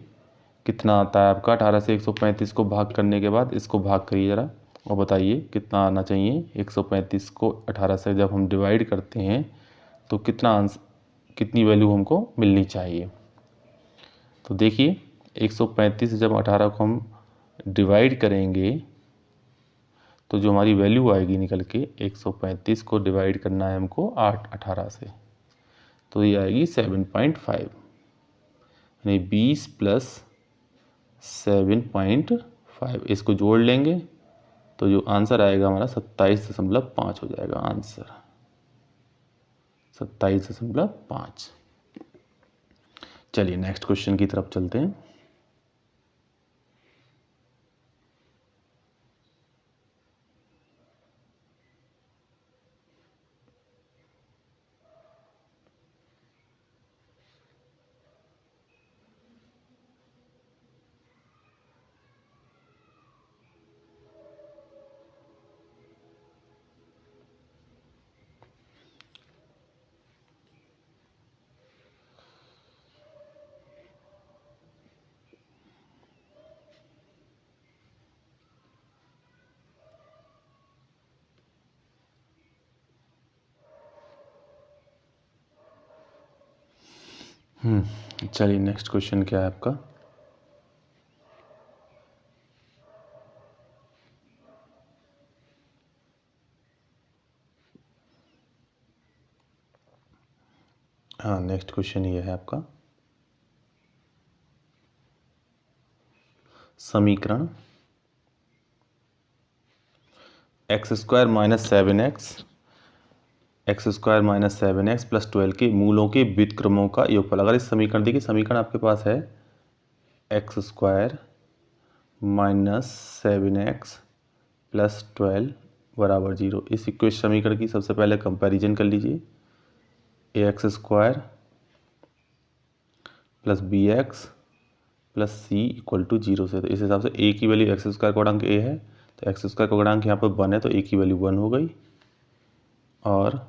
A: कितना आता है आपका। 18 से 135 को भाग करने के बाद इसको भाग करिए ज़रा और बताइए कितना आना चाहिए। 135 को 18 से जब हम डिवाइड करते हैं तो कितनी वैल्यू हमको मिलनी चाहिए। तो देखिए 135 से जब 18 को हम डिवाइड करेंगे तो जो हमारी वैल्यू आएगी निकल के, 135 को डिवाइड करना है हमको 18 से, तो ये आएगी 7.5, यानी 20 प्लस 7.5। इसको जोड़ लेंगे तो जो आंसर आएगा हमारा 27.5 हो जाएगा। आंसर 27.5। चलिए नेक्स्ट क्वेश्चन की तरफ चलते हैं। चलिए नेक्स्ट क्वेश्चन क्या है आपका। हाँ, नेक्स्ट क्वेश्चन ये है आपका। समीकरण x² - 7x प्लस 12 के मूलों के व्युत्क्रमों का योगफल। अगर इस समीकरण, देखिए समीकरण आपके पास है x² - 7x प्लस 12 बराबर 0। इस इक्वेशन समीकरण की सबसे पहले कंपैरिजन कर लीजिए। ax² plus bx plus c equal to 0 से, तो इस हिसाब से a की वैल्यू x² का गुणांक a है, तो x² का गुणांक यहाँ पर 1 है, तो a की वैल्यू 1 हो गई। और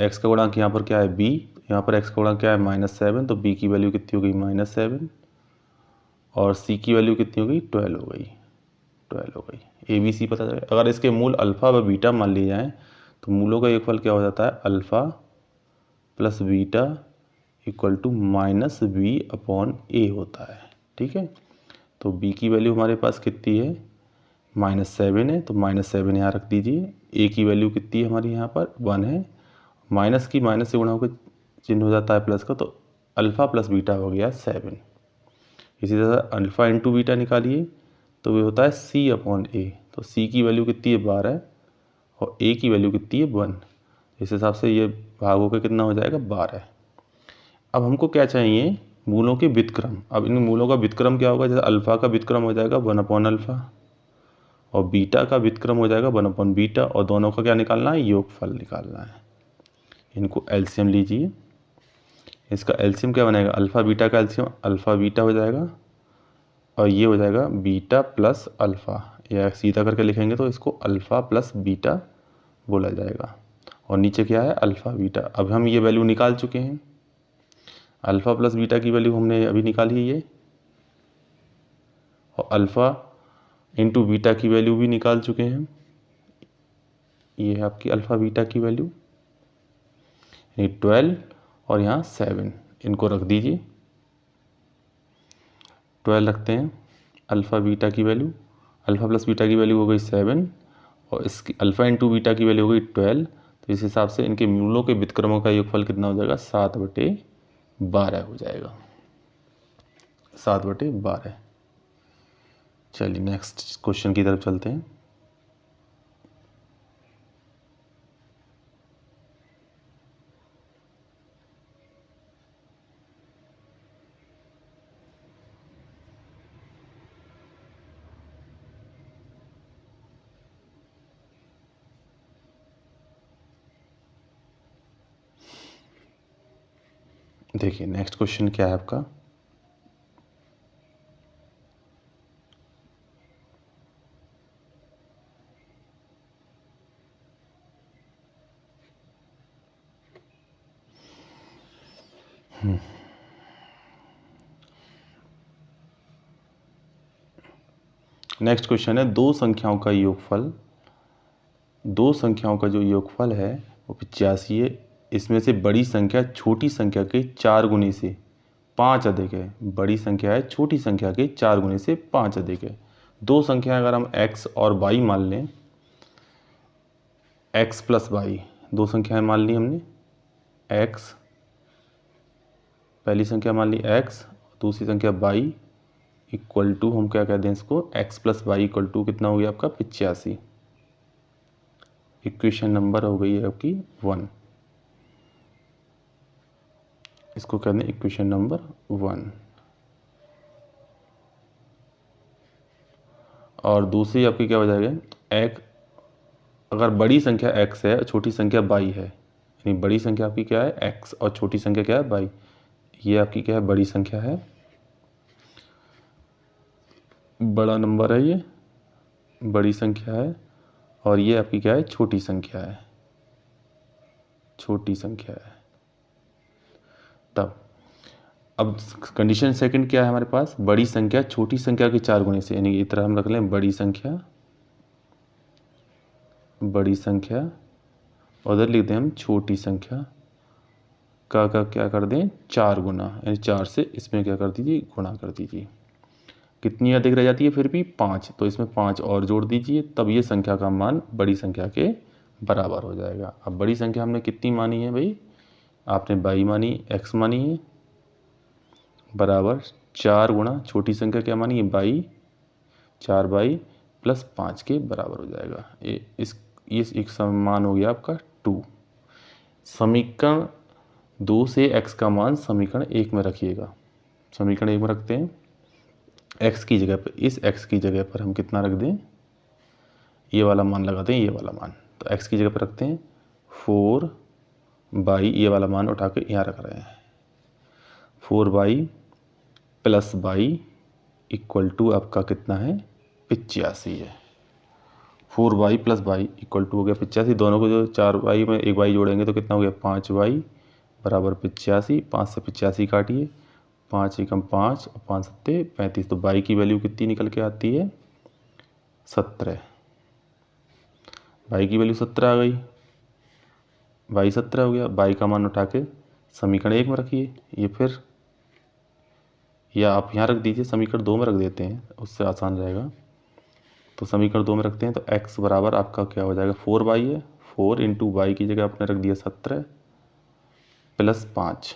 A: x का गुणांक यहाँ पर क्या है, b, यहाँ पर x का गुणांक क्या है -7, तो b की वैल्यू कितनी हो गई -7, और c की वैल्यू कितनी हो गई 12 हो गई। 12 हो गई। ए बी सी पता चले। अगर इसके मूल अल्फ़ा व बीटा मान लिए जाएँ तो मूलों का योगफल क्या हो जाता है, alpha plus beta equal to -b/a होता है। ठीक है, तो b की वैल्यू हमारे पास कितनी है, -7 है, तो -7 यहाँ रख दीजिए। a की वैल्यू कितनी है हमारी यहाँ पर 1 है, माइनस की माइनस से गुणा होकर चिन्ह हो जाता है प्लस का, तो अल्फ़ा प्लस बीटा हो गया 7। इसी तरह अल्फ़ा इंटू बीटा निकालिए तो ये होता है c/a, तो c की वैल्यू कितनी है 12 और a की वैल्यू कितनी है 1। इस हिसाब से ये भाग होकर कितना हो जाएगा 12। अब हमको क्या चाहिए, मूलों के व्युत्क्रम। अब इन मूलों का व्युत्क्रम क्या होगा, जैसे अल्फ़ा का व्युत्क्रम हो जाएगा 1/अल्फ़ा और बीटा का व्युत्क्रम हो जाएगा 1/बीटा, और दोनों का क्या निकालना है, योगफल निकालना है। इनको एलसीएम लीजिए। इसका एलसीएम क्या बनेगा, अल्फ़ा बीटा का एलसीएम अल्फ़ा बीटा हो जाएगा और ये हो जाएगा बीटा प्लस अल्फ़ा, या सीधा करके लिखेंगे तो इसको अल्फ़ा प्लस बीटा बोला जाएगा। और नीचे क्या है, अल्फ़ा बीटा। अब हम ये वैल्यू निकाल चुके हैं, अल्फ़ा प्लस बीटा की वैल्यू हमने अभी निकाली है ये, और अल्फ़ा इंटू बीटा की वैल्यू भी निकाल चुके हैं। ये है आपकी अल्फ़ा बीटा की वैल्यू, ये 12 और यहाँ 7, इनको रख दीजिए। 12 रखते हैं, अल्फ़ा बीटा की वैल्यू, अल्फ़ा प्लस बीटा की वैल्यू हो गई 7 और इसकी अल्फ़ा इंटू बीटा की वैल्यू हो गई 12। तो इस हिसाब से इनके मूलों के व्युत्क्रमों का योगफल कितना हो जाएगा, 7/12 हो जाएगा। 7/12। चलिए नेक्स्ट क्वेश्चन की तरफ चलते हैं। देखिए नेक्स्ट क्वेश्चन क्या है आपका, नेक्स्ट क्वेश्चन है दो संख्याओं का योगफल, दो संख्याओं का जो योगफल है वो 85 है। इसमें से बड़ी संख्या छोटी संख्या के 4 गुने से 5 अधिक है। बड़ी संख्या है छोटी संख्या के 4 गुने से 5 अधिक है। दो संख्या अगर हम x और y मान लें, x प्लस वाई, दो संख्याएं मान ली हमने, x, पहली संख्या मान ली x, दूसरी संख्या y इक्वल टू, हम क्या कहते हैं इसको, x plus y equal to कितना हो गया आपका 85। इक्वेशन नंबर हो गई है आपकी 1, इसको कहते हैं इक्वेशन नंबर 1। और दूसरी आपकी क्या हो जाएगा, एक, अगर बड़ी संख्या x है और छोटी संख्या y है, यानी बड़ी संख्या आपकी क्या है x और छोटी संख्या क्या है y, ये आपकी क्या है बड़ी संख्या है, बड़ा नंबर है ये, बड़ी संख्या है, और ये आपकी क्या है छोटी संख्या है, छोटी संख्या है। तब अब कंडीशन सेकंड क्या है हमारे पास, बड़ी संख्या छोटी संख्या के 4 गुने से, यानी इस तरह हम रख लें बड़ी संख्या, बड़ी संख्या, उधर लिख दें हम छोटी संख्या का क्या कर दें 4 गुना, यानी 4 से इसमें क्या कर दीजिए गुणा कर दीजिए। कितनी अधिक रह जाती है फिर भी 5, तो इसमें 5 और जोड़ दीजिए, तब ये संख्या का मान बड़ी संख्या के बराबर हो जाएगा। अब बड़ी संख्या हमने कितनी मानी है भाई, आपने y मानी, x मानी है, बराबर 4 गुणा छोटी संख्या क्या मानी है y, 4y प्लस 5 के बराबर हो जाएगा। ये एक मान हो गया आपका 2। समीकरण 2 से x का मान समीकरण 1 में रखिएगा। समीकरण 1 में रखते हैं, x की जगह पर, इस x की जगह पर हम कितना रख दें, ये वाला मान लगाते हैं, ये वाला मान, तो x की जगह पर रखते हैं 4y, ये वाला मान उठा के यहाँ रख रहे हैं, 4y plus y equal to आपका कितना है 85 है। 4y plus y equal to हो गया 85, दोनों को जो 4y में एक y जोड़ेंगे तो कितना हो गया 5y बराबर 85। 5 से 85 काटिए, 5 एकम 5 और 5 सत्ते 35, तो y की वैल्यू कितनी निकल के आती है 17। y की वैल्यू 17 आ गई, y 17 हो गया। y का मान उठा के समीकरण 1 में रखिए, ये फिर, या आप यहाँ रख दीजिए, समीकरण 2 में रख देते हैं, उससे आसान रहेगा। तो समीकरण 2 में रखते हैं तो x बराबर आपका क्या हो जाएगा 4y है, 4 इंटू वाई की जगह आपने रख दिया 17 प्लस 5,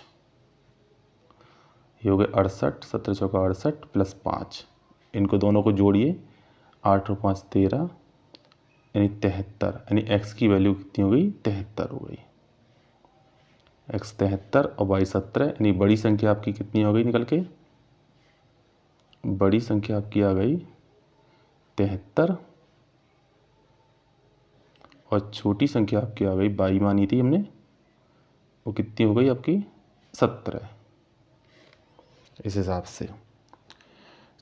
A: ये हो गया 68, 17 चौका 68 प्लस 5, इनको दोनों को जोड़िए, 8 और 5 13, यानी 73, यानी x की वैल्यू कितनी हो गई 73 हो गई, x 73 और y 17, यानी बड़ी संख्या आपकी कितनी हो गई निकल के, बड़ी संख्या आपकी आ गई 73 और छोटी संख्या आपकी आ गई y मानी थी हमने, वो कितनी हो गई आपकी 17। इस हिसाब से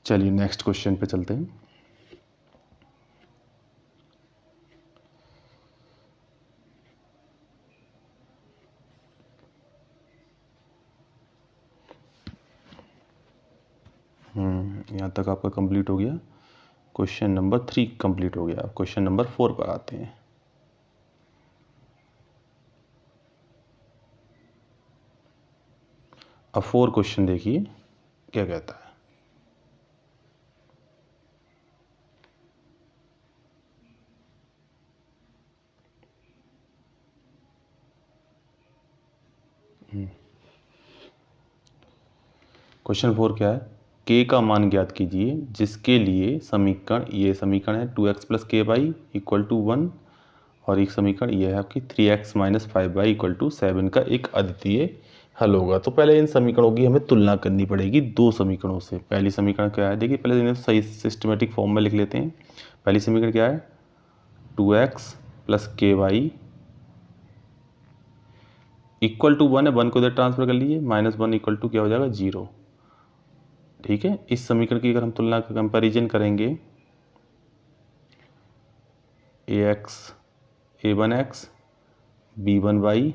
A: चलिए नेक्स्ट क्वेश्चन पे चलते हैं। यहाँ तक आपका कंप्लीट हो गया, क्वेश्चन नंबर 3 कंप्लीट हो गया। क्वेश्चन नंबर 4 पर आते हैं। अब 4 क्वेश्चन देखिए क्या कहता है। क्वेश्चन 4 क्या है, k का मान ज्ञात कीजिए जिसके लिए समीकरण, ये समीकरण है 2x प्लस के वाई इक्वल टू 1, और एक समीकरण ये है आपकी 3x minus 5y equal to 7 का एक अद्वितीय हल होगा। तो पहले इन समीकरणों की हमें तुलना करनी पड़ेगी दो समीकरणों से। पहली समीकरण क्या है, देखिए पहले इन्हें सही सिस्टमेटिक फॉर्म में लिख लेते हैं। पहली समीकरण क्या है 2x प्लस के वाई इक्वल टू 1 है, 1 को इधर ट्रांसफर कर लीजिए, -1 इक्वल टू क्या हो जाएगा 0। ठीक है, इस समीकरण की अगर हम तुलना का कंपैरिजन करेंगे, a1x b1y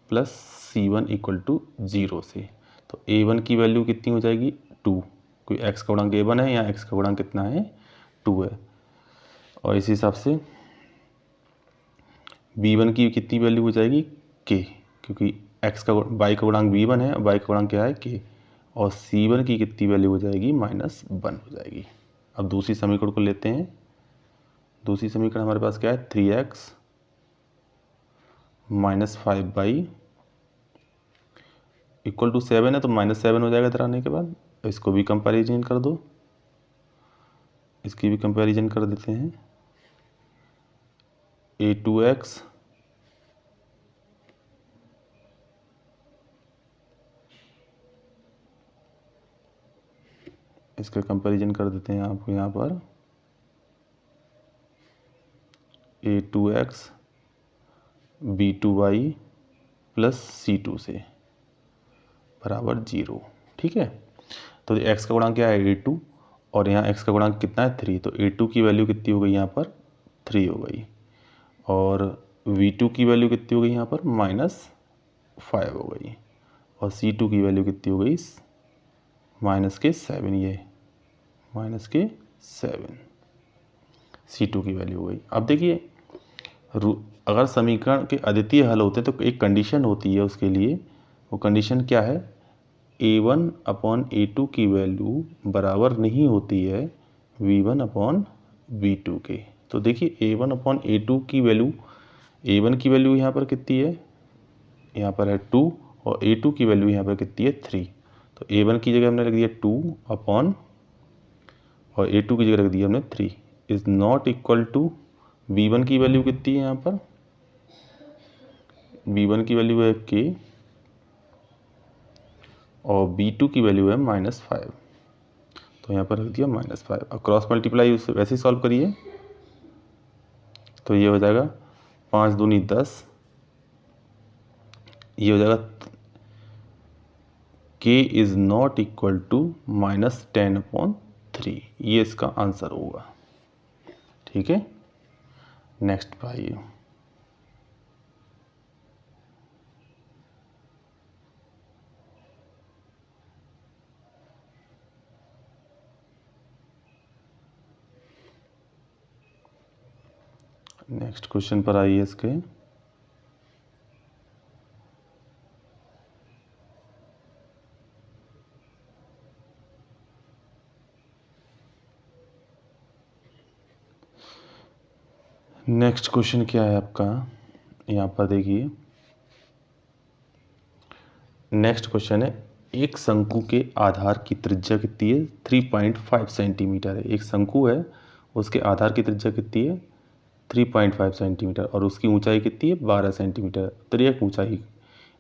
A: plus c1 equal to 0 से, तो a1 की वैल्यू कितनी हो जाएगी 2, कोई x का गुणांक a1 है, या x का गुणांक कितना है 2 है। और इसी हिसाब से b1 की कितनी वैल्यू हो जाएगी k, क्योंकि x का y का गुणांक b1 है, y का गुणांक क्या है k, और c1 की कितनी वैल्यू हो जाएगी -1 हो जाएगी। अब दूसरी समीकरण को लेते हैं। दूसरी समीकरण हमारे पास क्या है 3x -5y इक्वल टू 7 है, तो -7 हो जाएगा इधर आने के बाद। इसको भी कंपैरिजन कर दो, इसकी भी कंपैरिजन कर देते हैं। a2x इसका कंपैरिजन कर देते हैं आपको यहाँ पर, a2x b2y प्लस c2 से बराबर 0। ठीक है, तो x का गुणांक क्या है a2, और यहाँ x का गुणांक कितना है 3, तो a2 की वैल्यू कितनी हो गई यहाँ पर 3 हो गई, और v2 की वैल्यू कितनी हो गई यहाँ पर -5 हो गई, और c2 की वैल्यू कितनी हो गई -7, ये -7 c2 की वैल्यू हो गई। अब देखिए, अगर समीकरण के अद्वितीय हल होते हैं तो एक कंडीशन होती है उसके लिए, वो कंडीशन क्या है, a1 अपॉन a2 की वैल्यू बराबर नहीं होती है v1 अपॉन v2 के। तो देखिए a1 अपॉन a2 की वैल्यू, a1 की वैल्यू यहाँ पर कितनी है, यहाँ पर है 2, और a2 की वैल्यू यहाँ पर कितनी है 3, तो a1 की जगह हमने रख दिया 2 अपॉन, और a2 की जगह रख दिया हमने 3 is not equal to, v1 की वैल्यू कितनी है यहाँ पर, v1 की वैल्यू है k, और b2 की वैल्यू है -5, तो यहाँ पर रख दिया -5। और क्रॉस मल्टीप्लाई उसे वैसे ही सॉल्व करिए, तो ये हो जाएगा 5 दूनी 10, ये हो जाएगा k is not equal to -10/3, ये इसका आंसर होगा। ठीक है, नेक्स्ट पे आइए। नेक्स्ट क्वेश्चन पर आइए इसके। नेक्स्ट क्वेश्चन क्या है आपका, यहाँ पर देखिए, नेक्स्ट क्वेश्चन है, एक शंकु के आधार की त्रिज्या कितनी है 3.5 सेंटीमीटर है। एक शंकु है, उसके आधार की त्रिज्या कितनी है 3.5 सेंटीमीटर, और उसकी ऊंचाई कितनी है 12 सेंटीमीटर। त्रियक ऊंचाई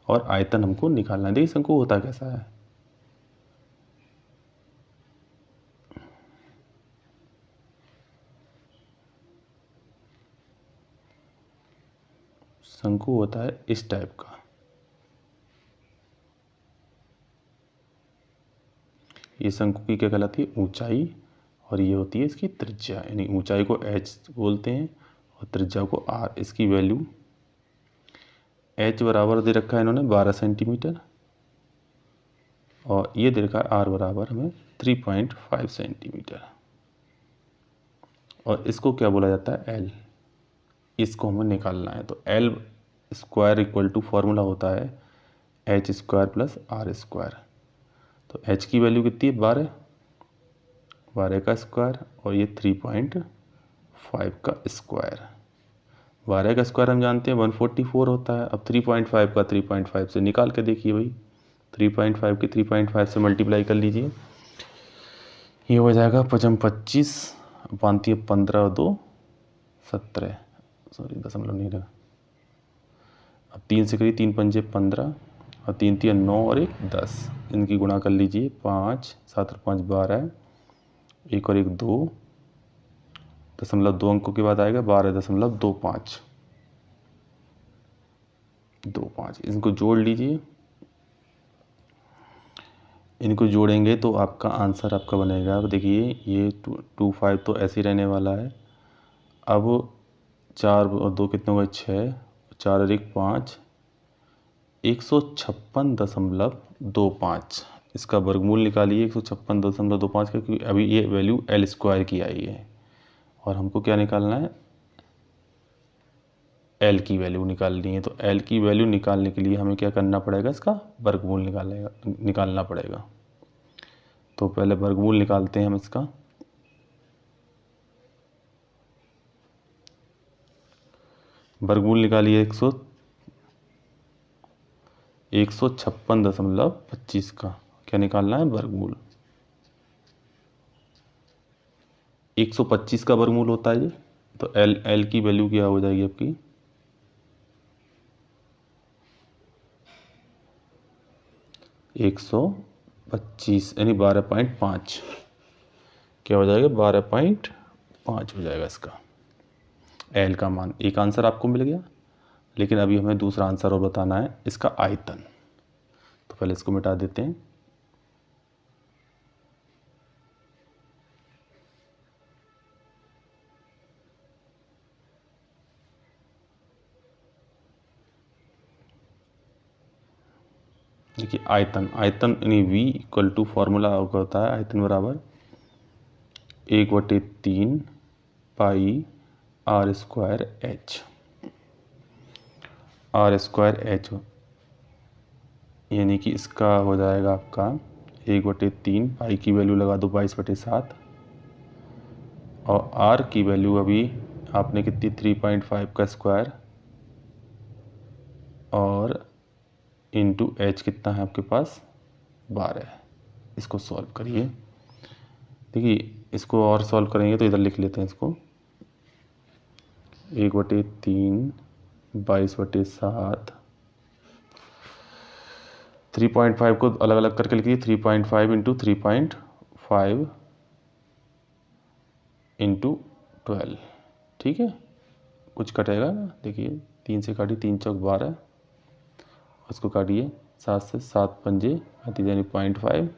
A: और आयतन हमको निकालना है। देखिए शंकु होता कैसा है, शंकु होता है इस टाइप का, ये शंकु की क्या कहलाती है ऊंचाई, और ये होती है इसकी त्रिज्या, यानी ऊंचाई को h बोलते हैं और त्रिज्या को r। इसकी वैल्यू h बराबर दे रखा है इन्होंने 12 सेंटीमीटर, और ये दे रखा है r बराबर हमें 3.5 सेंटीमीटर, और इसको क्या बोला जाता है l, इसको हमें निकालना है। तो l square equal to formula होता है h square plus r square. तो h की वैल्यू कितनी है 12 का स्क्वायर, और ये 3.5 का स्क्वायर। 12 का स्क्वायर हम जानते हैं 144 होता है। अब 3.5 का 3.5 से निकाल के देखिए भाई, 3.5 की 3.5 से मल्टीप्लाई कर लीजिए, ये हो जाएगा 25 पाँती 15 और 2 17, सॉरी दशमलव नहीं रहा। अब 3 से करिए, 3 पंजे 15, और 3 3 9 और 1 10, इनकी गुणा कर लीजिए, 5 7 और 5 12, 1 और 1 2, दशमलव 2 अंकों के बाद आएगा 12.25। 25। इनको जोड़ लीजिए, इनको जोड़ेंगे तो आपका आंसर आपका बनेगा। अब देखिए ये 25 तो ऐसे ही रहने वाला है। अब 4 और 2 कितने हुए, 6, 4 और 1 5, 156.25। इसका वर्गमूल निकालिए 156.25 का, क्योंकि अभी ये वैल्यू एल स्क्वायर की आई है और हमको क्या निकालना है, एल की वैल्यू निकालनी है। तो एल की वैल्यू निकालने के लिए हमें क्या करना पड़ेगा, इसका वर्गमूल निकालना पड़ेगा। तो पहले वर्गमूल निकालते हैं हम इसका। वर्गमूल निकालिए 156.25 का। क्या निकालना है, वर्गमूल। 125 का वर्गमूल होता है ये। तो एल की वैल्यू क्या हो जाएगी आपकी, 125 यानी 12.5। क्या हो जाएगा, 12.5 हो जाएगा इसका एल का मान। एक आंसर आपको मिल गया, लेकिन अभी हमें दूसरा आंसर और बताना है, इसका आयतन। तो पहले इसको मिटा देते हैं। देखिए आयतन यानी V इक्वल टू फॉर्मूला होता है आयतन बराबर 1/3 pi r square h. R square h यानी कि इसका हो जाएगा आपका 1/3 पाई की वैल्यू लगा दो 22/7, और आर की वैल्यू अभी आपने कितनी 3.5 का स्क्वायर, और इंटू एच कितना है आपके पास 12। इसको सॉल्व करिए। देखिए इसको और सॉल्व करेंगे तो इधर लिख लेते हैं इसको 1/3 22/7, 3.5 को अलग अलग करके लिखिए 3.5 इंटू 3.5 इंटू 12। ठीक है, कुछ कटेगा ना, देखिए 3 से काटिए, 3 चौक 12, उसको काटिए 7 से, 7 पंजे 35 यानी 0.5,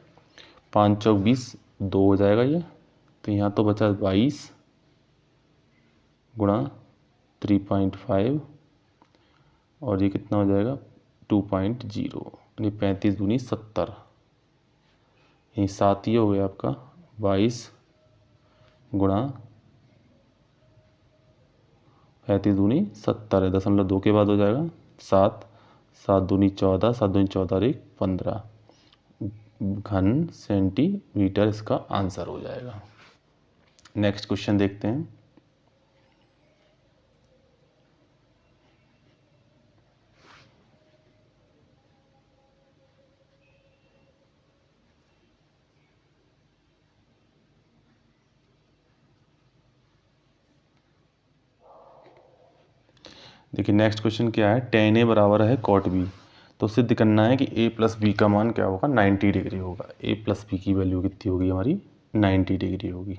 A: 5 चौक 20, 2 हो जाएगा ये। तो यहाँ तो बचा 22 गुणा 3.5, और ये कितना हो जाएगा 2.0 यानी 35 दूनी 70, यही 7 ही हो गया आपका 22 गुणा 35 दूनी 70 है, 0.2 के बाद हो जाएगा 7, 7 दूनी 14, 7 दूनी 14 और 1 15 घन सेंटीमीटर इसका आंसर हो जाएगा। नेक्स्ट क्वेश्चन देखते हैं। देखिए नेक्स्ट क्वेश्चन क्या है, tan A बराबर है cot B। तो सिद्ध करना है कि A प्लस बी का मान क्या होगा, 90 डिग्री होगा। A प्लस बी की वैल्यू कितनी होगी हमारी, 90 डिग्री होगी।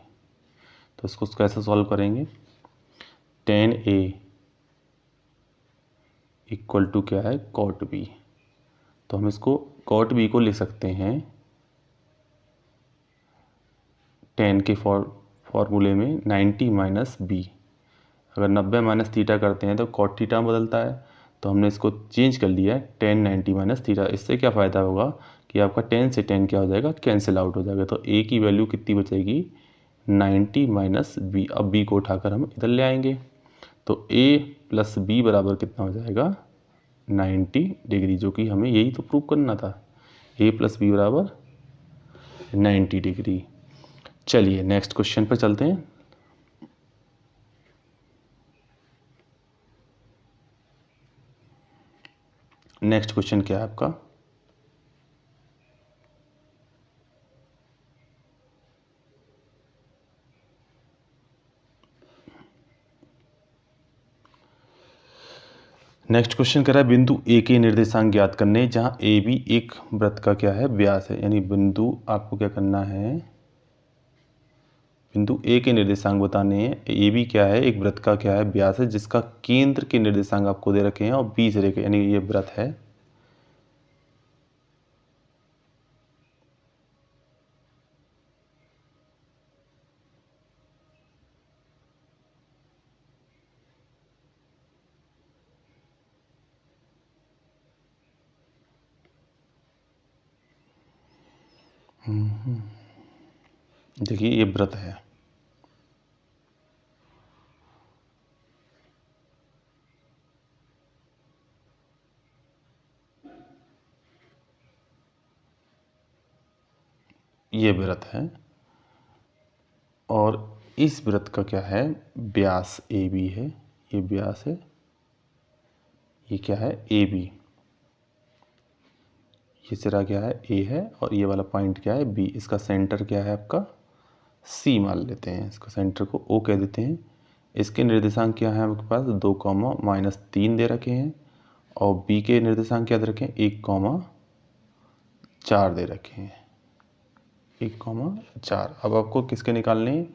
A: तो इसको कैसे सॉल्व करेंगे, tan A इक्वल टू क्या है, cot B। तो हम इसको cot B को लिख सकते हैं tan के फॉर्मूले में 90 माइनस बी। अगर 90 माइनस थीटा करते हैं तो कॉट थीटा में बदलता है, तो हमने इसको चेंज कर लिया है tan 90 माइनस थीटा। इससे क्या फ़ायदा होगा कि आपका tan से tan क्या हो जाएगा, कैंसिल आउट हो जाएगा। तो a की वैल्यू कितनी बचेगी, 90 माइनस बी। अब b को उठाकर हम इधर ले आएंगे, तो a प्लस बी बराबर कितना हो जाएगा, 90 डिग्री, जो कि हमें यही तो प्रूव करना था, a प्लस बी बराबर 90 डिग्री। चलिए नेक्स्ट क्वेश्चन पर चलते हैं। नेक्स्ट क्वेश्चन क्या है आपका, नेक्स्ट क्वेश्चन कह रहा है बिंदु ए के निर्देशांक ज्ञात करने, जहां ए भी एक वृत्त का क्या है, व्यास है। यानी बिंदु आपको क्या करना है, बिंदु ए के निर्देशांक बताने हैं। ए बी क्या है, एक वृत्त का क्या है, व्यास है, जिसका केंद्र के निर्देशांक आपको दे रखे हैं और बी से रेखा यानी ये वृत्त है। देखिए ये वृत्त है, ये वृत्त है और इस वृत्त का क्या है, व्यास ए बी है, ये व्यास है, ये क्या है ए बी, ये सिरा क्या है ए है और ये वाला पॉइंट क्या है बी। इसका सेंटर क्या है आपका सी मान लेते हैं, इसका सेंटर को ओ कह देते हैं। इसके निर्देशांक क्या है आपके पास 2 कॉमा -3 दे रखे हैं और बी के निर्देशांक क्या दे रखे हैं 1 कॉमा 4 दे रखे हैं, 1 कॉमा 4। अब आपको किसके निकालने हैं,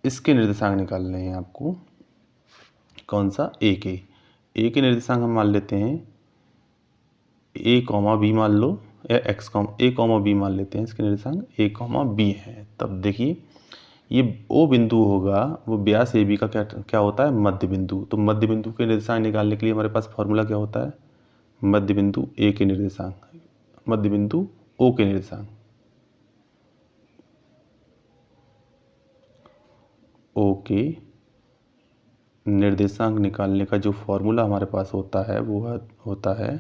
A: इसके निर्देशांक निकालने हैं आपको। कौन सा ए के निर्देशांक हम मान लेते हैं ए कॉमा बी मान लो या एक्स कॉमा ए कॉमा बी मान लेते हैं, इसके निर्देशांक ए कॉमा बी है। तब देखिए ये ओ बिंदु होगा, वो व्यास ए बी का क्या क्या होता है मध्य बिंदु। तो मध्य बिंदु के निर्देशांक निकालने के लिए हमारे पास फॉर्मूला क्या होता है, मध्य बिंदु ए के निर्देशांक, मध्य बिंदु ओ के निर्देशांक, ओ के निर्देशांक निकालने का जो फॉर्मूला हमारे पास होता है वो होता है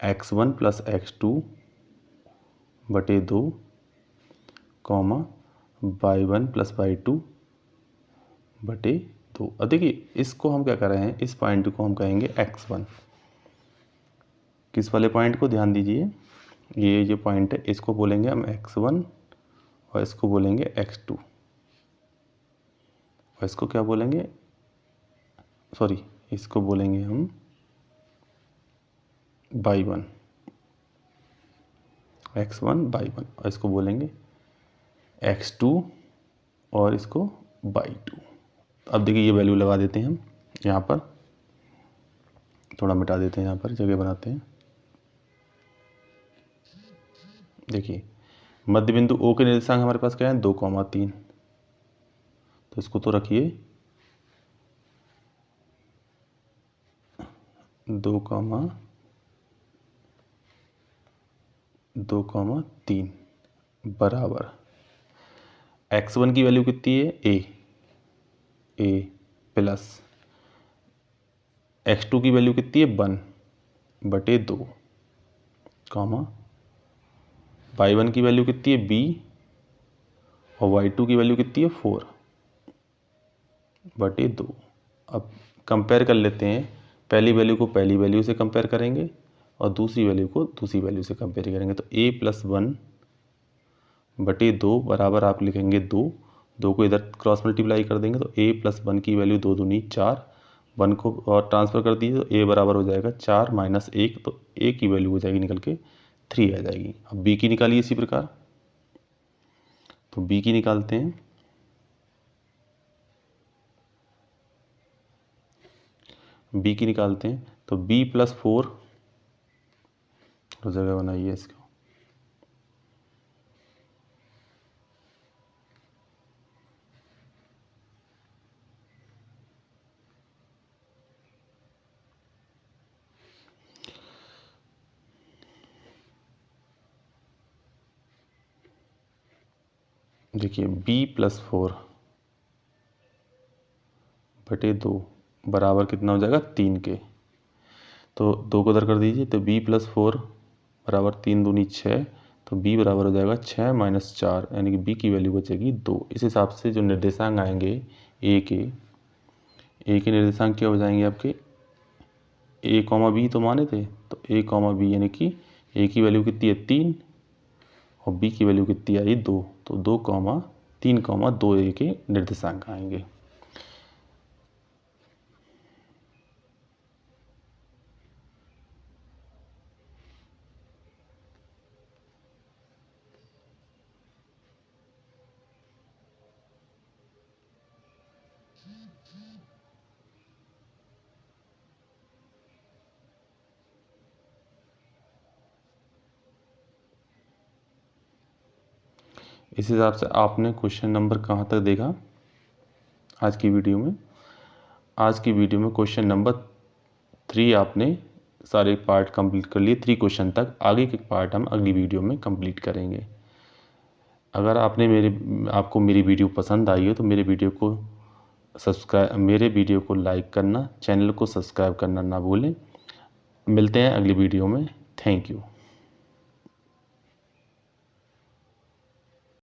A: x1 + x2 बटे 2 कॉमा y1 + y2 बटे 2। अब देखिए इसको हम क्या कर रहे हैं, इस पॉइंट को हम कहेंगे x1। किस वाले पॉइंट को ध्यान दीजिए, ये जो पॉइंट है इसको बोलेंगे हम x1 और इसको बोलेंगे x2 और इसको क्या बोलेंगे, सॉरी इसको बोलेंगे हम y1, x1 y1 और इसको बोलेंगे x2 और इसको y2। अब देखिए ये वैल्यू लगा देते हैं हम यहाँ पर, थोड़ा मिटा देते हैं, यहाँ पर जगह बनाते हैं। देखिए मध्य बिंदु ओ के निर्देशांक हमारे पास क्या है 2 कॉमा 3, तो इसको तो रखिए 2 कॉमा 3 बराबर x1 की वैल्यू कितनी है ए प्लस x2 की वैल्यू कितनी है 1 बटे 2 कॉमा y1 की वैल्यू कितनी है b और y2 की वैल्यू कितनी है 4 बटे 2। अब कंपेयर कर लेते हैं, पहली वैल्यू को पहली वैल्यू से कंपेयर करेंगे और दूसरी वैल्यू को दूसरी वैल्यू से कंपेयर करेंगे। तो a + 1 बटे 2 बराबर आप लिखेंगे 2 को इधर क्रॉस मल्टीप्लाई कर देंगे तो a + 1 की वैल्यू 2 दूनी 4, 1 को और ट्रांसफ़र कर दीजिए तो a बराबर हो जाएगा 4 - 1, तो a की वैल्यू हो जाएगी निकल के 3 आ जाएगी। अब b की निकालिए इसी प्रकार, तो b की निकालते हैं। b की निकालते हैं तो b + 4 जगह बनाइए इसको, देखिए b + 4 बटे 2 बराबर कितना हो जाएगा 3 के, तो 2 को इधर कर दीजिए तो b + 4 बराबर 3 दूनी 6, तो b बराबर हो जाएगा 6 - 4 यानी कि b की वैल्यू बचेगी 2। इस हिसाब से जो निर्देशांक आएंगे a के निर्देशांक क्या हो जाएंगे आपके a, b तो माने थे, तो a, b यानी कि a की वैल्यू कितनी है 3 और b की वैल्यू कितनी आई 2, तो 2, 3, 2 a के निर्देशांक आएंगे। इस हिसाब से आपने क्वेश्चन नंबर कहाँ तक देखा आज की वीडियो में? आज की वीडियो में क्वेश्चन नंबर 3 आपने सारे पार्ट कंप्लीट कर लिए, 3 क्वेश्चन तक। आगे के पार्ट हम अगली वीडियो में कंप्लीट करेंगे। अगर आपको मेरी वीडियो पसंद आई हो तो मेरे वीडियो को लाइक करना, चैनल को सब्सक्राइब करना ना भूलें। मिलते हैं अगली वीडियो में। Thank you.